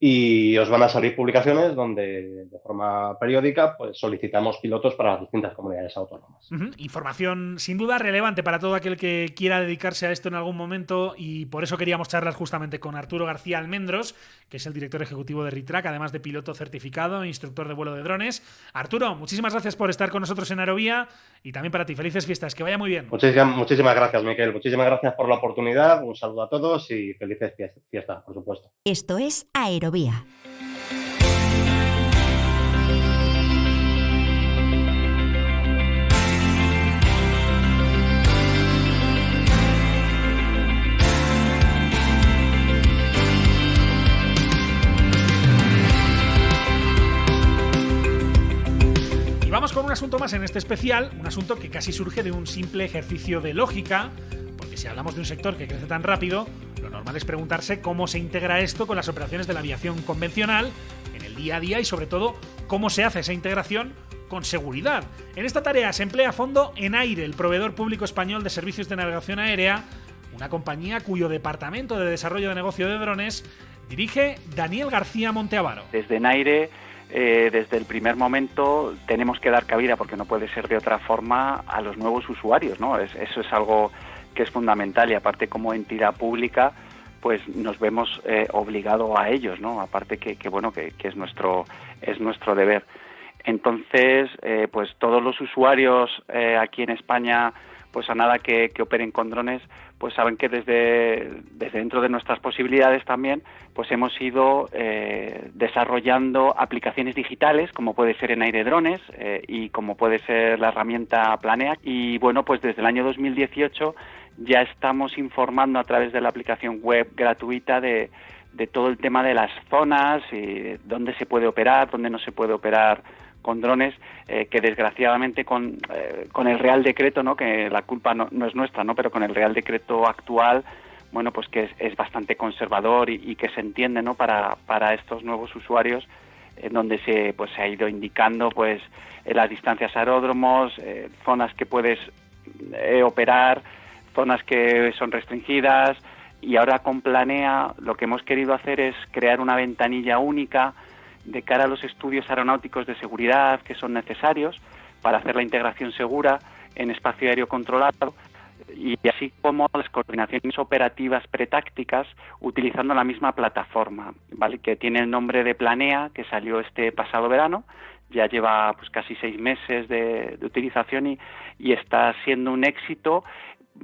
y os van a salir publicaciones donde de forma periódica pues solicitamos pilotos para las distintas comunidades autónomas. Información sin duda relevante para todo aquel que quiera dedicarse a esto en algún momento, y por eso queríamos charlar justamente con Arturo García Almendros, que es el director ejecutivo de RITRAC, además de piloto certificado e instructor de vuelo de drones. Arturo, muchísimas gracias por estar con nosotros en Aerovía, y también para ti, felices fiestas, que vaya muy bien. Muchísimas gracias, Miquel. Muchísimas gracias por la oportunidad. Un saludo a todos y felices fiestas, por supuesto. Esto es Aerovía. Y vamos con un asunto más en este especial, un asunto que casi surge de un simple ejercicio de lógica, porque si hablamos de un sector que crece tan rápido, lo normal es preguntarse cómo se integra esto con las operaciones de la aviación convencional en el día a día y, sobre todo, cómo se hace esa integración con seguridad. En esta tarea se emplea a fondo Enaire, el proveedor público español de servicios de navegación aérea, una compañía cuyo departamento de desarrollo de negocio de drones dirige Daniel García Monteavaro. Desde Enaire, desde el primer momento, tenemos que dar cabida, porque no puede ser de otra forma, a los nuevos usuarios, ¿no? Eso es algo que es fundamental, y aparte como entidad pública pues nos vemos obligados a ellos, ¿no? Aparte que es nuestro deber. Entonces pues todos los usuarios aquí en España, pues a nada que operen con drones, pues saben que desde dentro de nuestras posibilidades también pues hemos ido desarrollando aplicaciones digitales, como puede ser Enaire Drones y como puede ser la herramienta Planea. Y bueno, pues desde el año 2018 ya estamos informando a través de la aplicación web gratuita de todo el tema de las zonas, y dónde se puede operar, dónde no se puede operar con drones, que desgraciadamente con el Real Decreto, ¿no?, que la culpa no es nuestra, ¿no?, pero con el Real Decreto actual, bueno, pues que es bastante conservador y que se entiende, ¿no?, para estos nuevos usuarios, donde se ha ido indicando pues las distancias a aeródromos, zonas que puedes operar, zonas que son restringidas. Y ahora con Planea lo que hemos querido hacer es crear una ventanilla única de cara a los estudios aeronáuticos de seguridad que son necesarios para hacer la integración segura en espacio aéreo controlado, y así como las coordinaciones operativas pretácticas utilizando la misma plataforma, ¿vale?, que tiene el nombre de Planea, que salió este pasado verano. Ya lleva pues casi 6 meses de utilización y está siendo un éxito,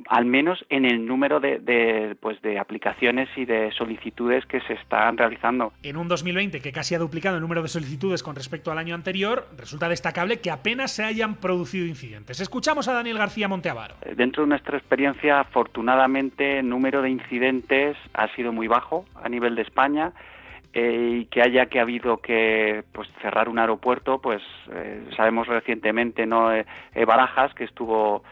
al menos en el número de aplicaciones y de solicitudes que se están realizando. En un 2020 que casi ha duplicado el número de solicitudes con respecto al año anterior, resulta destacable que apenas se hayan producido incidentes. Escuchamos a Daniel García Monteavaro. Dentro de nuestra experiencia, afortunadamente, el número de incidentes ha sido muy bajo a nivel de España, y que haya habido que pues cerrar un aeropuerto, pues sabemos recientemente, ¿no? Barajas, que estuvo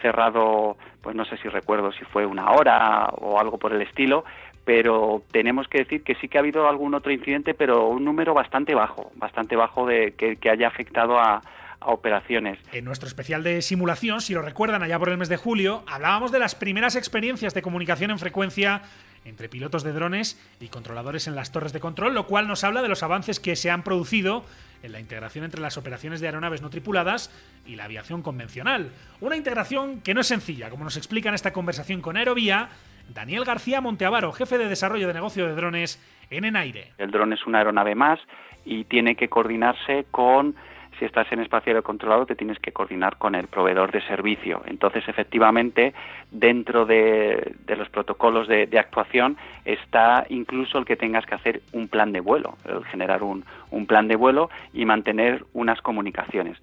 cerrado, pues no sé si recuerdo si fue 1 hora o algo por el estilo, pero tenemos que decir que sí que ha habido algún otro incidente, pero un número bastante bajo de que haya afectado a operaciones. En nuestro especial de simulación, si lo recuerdan, allá por el mes de julio, hablábamos de las primeras experiencias de comunicación en frecuencia entre pilotos de drones y controladores en las torres de control, lo cual nos habla de los avances que se han producido en la integración entre las operaciones de aeronaves no tripuladas y la aviación convencional. Una integración que no es sencilla, como nos explica en esta conversación con Aerovía Daniel García Monteavaro, jefe de desarrollo de negocio de drones en Enaire. El dron es una aeronave más y tiene que coordinarse con... Si estás en espacio aéreo controlado, te tienes que coordinar con el proveedor de servicio. Entonces, efectivamente, dentro de los protocolos de actuación está incluso el que tengas que hacer un plan de vuelo, el generar un plan de vuelo y mantener unas comunicaciones.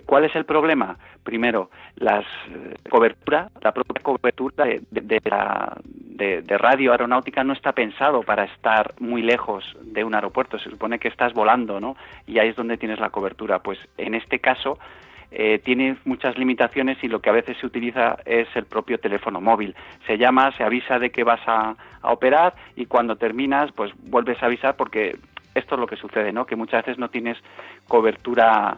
¿Cuál es el problema? Primero, la propia cobertura de radio aeronáutica no está pensado para estar muy lejos de un aeropuerto. Se supone que estás volando, ¿no? Y ahí es donde tienes la cobertura. Pues en este caso tiene muchas limitaciones y lo que a veces se utiliza es el propio teléfono móvil. Se llama, se avisa de que vas a operar y cuando terminas, pues vuelves a avisar porque esto es lo que sucede, ¿no? Que muchas veces no tienes cobertura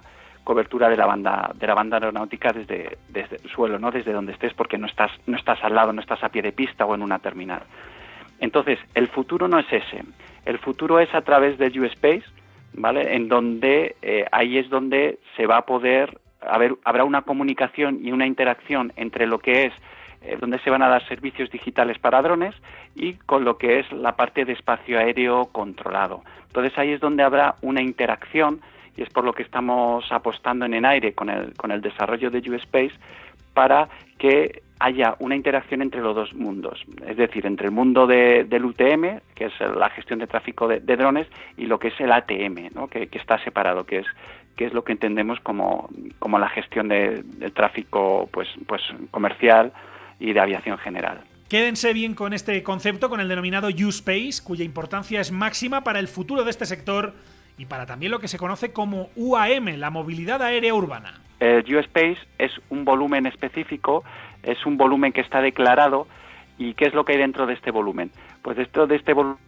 de la banda aeronáutica desde el suelo, ¿no? Desde donde estés, porque no estás al lado, no estás a pie de pista o en una terminal. Entonces, el futuro no es ese. El futuro es a través de U-Space, ¿vale? En donde ahí es donde se va a poder habrá una comunicación y una interacción entre lo que es donde se van a dar servicios digitales para drones y con lo que es la parte de espacio aéreo controlado. Entonces, ahí es donde habrá una interacción y es por lo que estamos apostando en Enaire con el desarrollo de U-Space para que haya una interacción entre los dos mundos, es decir, entre el mundo del UTM, que es la gestión de tráfico de drones, y lo que es el ATM, ¿no? que está separado, que es lo que entendemos como la gestión del tráfico pues comercial y de aviación general. Quédense bien con este concepto, con el denominado U-Space, cuya importancia es máxima para el futuro de este sector y para también lo que se conoce como UAM, la movilidad aérea urbana. U-Space es un volumen específico, es un volumen que está declarado. ¿Y qué es lo que hay dentro de este volumen? Pues dentro de este volumen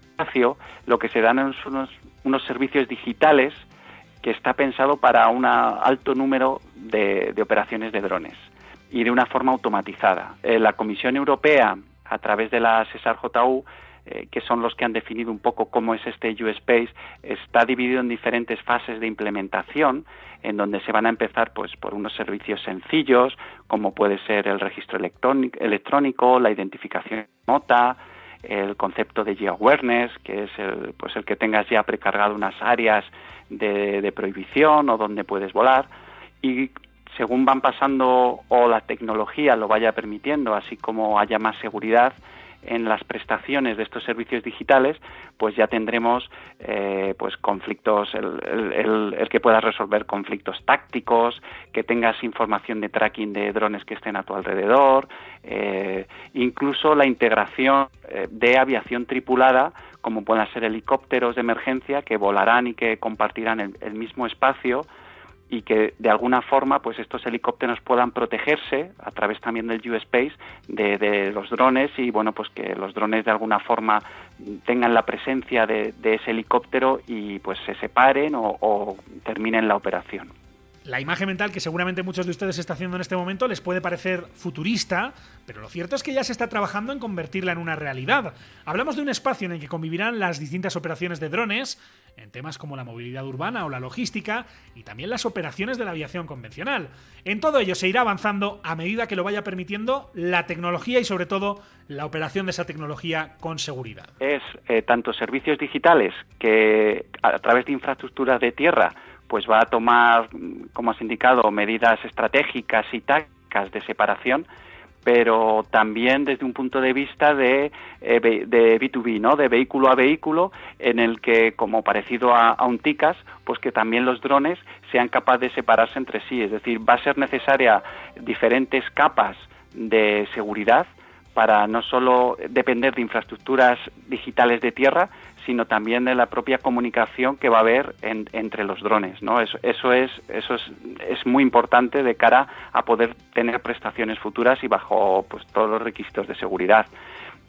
lo que se dan son unos servicios digitales que está pensado para un alto número de operaciones de drones y de una forma automatizada. La Comisión Europea, a través de la SESAR-JU, que son los que han definido un poco cómo es este U-Space, está dividido en diferentes fases de implementación, en donde se van a empezar pues por unos servicios sencillos, como puede ser el registro electrónico, la identificación remota, el concepto de Geo-Awareness, que es el que tengas ya precargado unas áreas de prohibición o donde puedes volar, y según van pasando o la tecnología lo vaya permitiendo, así como haya más seguridad en las prestaciones de estos servicios digitales, pues ya tendremos pues conflictos, el que puedas resolver conflictos tácticos, que tengas información de tracking de drones que estén a tu alrededor, incluso la integración de aviación tripulada, como puedan ser helicópteros de emergencia que volarán y que compartirán el mismo espacio, y que de alguna forma pues estos helicópteros puedan protegerse a través también del U-Space de los drones y bueno pues que los drones de alguna forma tengan la presencia de ese helicóptero y pues se separen o terminen la operación. La imagen mental que seguramente muchos de ustedes está haciendo en este momento les puede parecer futurista, pero lo cierto es que ya se está trabajando en convertirla en una realidad. Hablamos de un espacio en el que convivirán las distintas operaciones de drones, en temas como la movilidad urbana o la logística, y también las operaciones de la aviación convencional. En todo ello se irá avanzando a medida que lo vaya permitiendo la tecnología y sobre todo la operación de esa tecnología con seguridad. Es tanto servicios digitales que a través de infraestructuras de tierra pues va a tomar, como has indicado, medidas estratégicas y tácticas de separación, pero también desde un punto de vista de B2B, ¿no? De vehículo a vehículo, en el que, como parecido a un TICAS, pues que también los drones sean capaces de separarse entre sí. Es decir, va a ser necesaria diferentes capas de seguridad para no solo depender de infraestructuras digitales de tierra, sino también de la propia comunicación que va a haber entre los drones, ¿no? Eso es muy importante de cara a poder tener prestaciones futuras y bajo pues todos los requisitos de seguridad.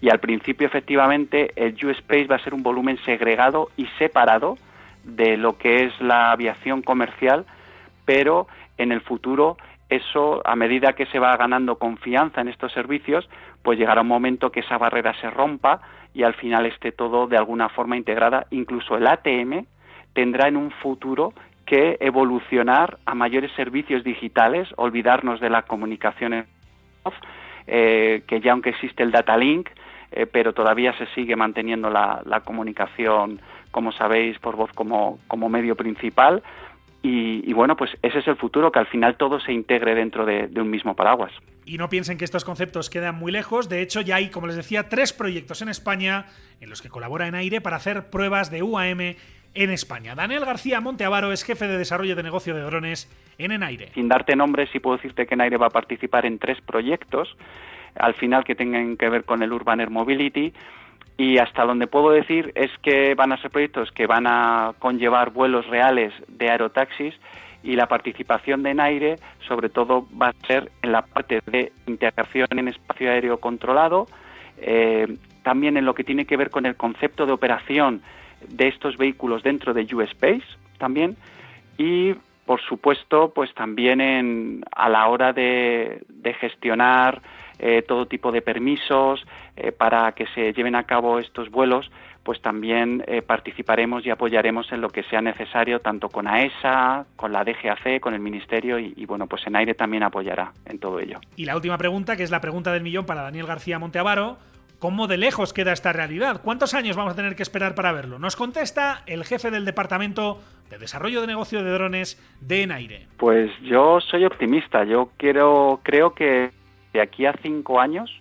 Y al principio, efectivamente, el U-Space va a ser un volumen segregado y separado de lo que es la aviación comercial, pero en el futuro eso, a medida que se va ganando confianza en estos servicios, pues llegará un momento que esa barrera se rompa y al final esté todo de alguna forma integrada. Incluso el ATM tendrá en un futuro que evolucionar a mayores servicios digitales, olvidarnos de la comunicación que ya aunque existe el data link, pero todavía se sigue manteniendo la comunicación, como sabéis, por voz como medio principal. Y bueno, pues ese es el futuro, que al final todo se integre dentro de un mismo paraguas. Y no piensen que estos conceptos quedan muy lejos. De hecho, ya hay, como les decía, 3 proyectos en España en los que colabora ENAIRE para hacer pruebas de UAM en España. Daniel García Monteavaro es jefe de desarrollo de negocio de drones en ENAIRE. Sin darte nombres, sí puedo decirte que ENAIRE va a participar en 3 proyectos, al final que tengan que ver con el Urban Air Mobility. Y hasta donde puedo decir es que van a ser proyectos que van a conllevar vuelos reales de aerotaxis, y la participación de ENAIRE sobre todo va a ser en la parte de integración en espacio aéreo controlado, también en lo que tiene que ver con el concepto de operación de estos vehículos dentro de U-Space también, y por supuesto pues también a la hora de gestionar todo tipo de permisos para que se lleven a cabo estos vuelos, pues también participaremos y apoyaremos en lo que sea necesario, tanto con AESA, con la DGAC, con el Ministerio y bueno, pues ENAIRE también apoyará en todo ello. Y la última pregunta, que es la pregunta del millón para Daniel García Monteavaro: ¿cómo de lejos queda esta realidad? ¿Cuántos años vamos a tener que esperar para verlo? Nos contesta el jefe del Departamento de Desarrollo de Negocio de Drones de ENAIRE. Pues yo soy optimista. Yo creo que de aquí a 5 años,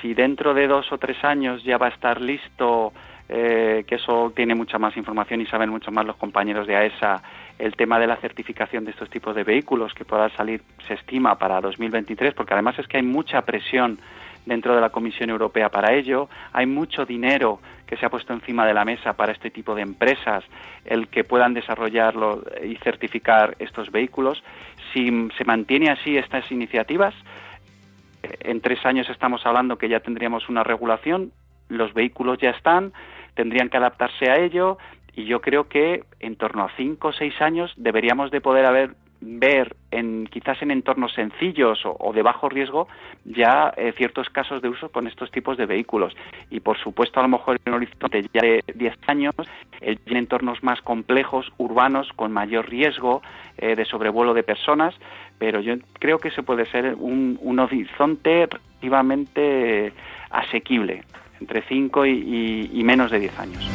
si dentro de 2 o 3 años ya va a estar listo, que eso tiene mucha más información y saben mucho más los compañeros de AESA, el tema de la certificación de estos tipos de vehículos, que pueda salir, se estima, para 2023, porque además es que hay mucha presión dentro de la Comisión Europea para ello, hay mucho dinero que se ha puesto encima de la mesa para este tipo de empresas, el que puedan desarrollarlo y certificar estos vehículos. Si se mantiene así estas iniciativas, en 3 años estamos hablando que ya tendríamos una regulación, los vehículos ya están, tendrían que adaptarse a ello, y yo creo que en torno a 5 o 6 años deberíamos de poder ver quizás en entornos sencillos o de bajo riesgo ya ciertos casos de uso con estos tipos de vehículos. Y por supuesto, a lo mejor en un horizonte ya de 10 años, en entornos más complejos, urbanos, con mayor riesgo de sobrevuelo de personas, pero yo creo que ese puede ser un horizonte relativamente asequible, entre 5 y menos de 10 años.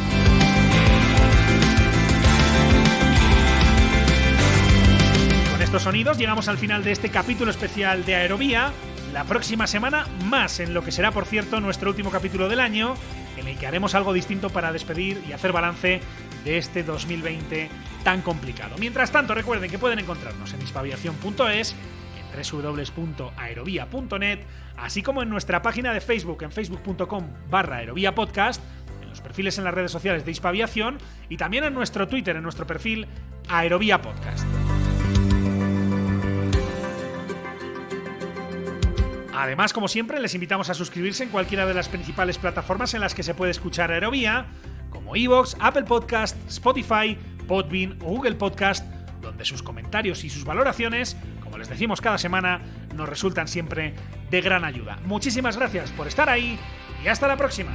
Estos sonidos llegamos al final de este capítulo especial de Aerovía. La próxima semana más, en lo que será, por cierto, nuestro último capítulo del año, en el que haremos algo distinto para despedir y hacer balance de este 2020 tan complicado. Mientras tanto, recuerden que pueden encontrarnos en hispaviación.es, en www.aerovia.net, así como en nuestra página de Facebook, en facebook.com/aeroviapodcast, en los perfiles en las redes sociales de Hispaviación y también en nuestro Twitter, en nuestro perfil Aerovia Podcast. Además, como siempre, les invitamos a suscribirse en cualquiera de las principales plataformas en las que se puede escuchar Aerovía, como iVoox, Apple Podcast, Spotify, Podbean o Google Podcast, donde sus comentarios y sus valoraciones, como les decimos cada semana, nos resultan siempre de gran ayuda. Muchísimas gracias por estar ahí y hasta la próxima.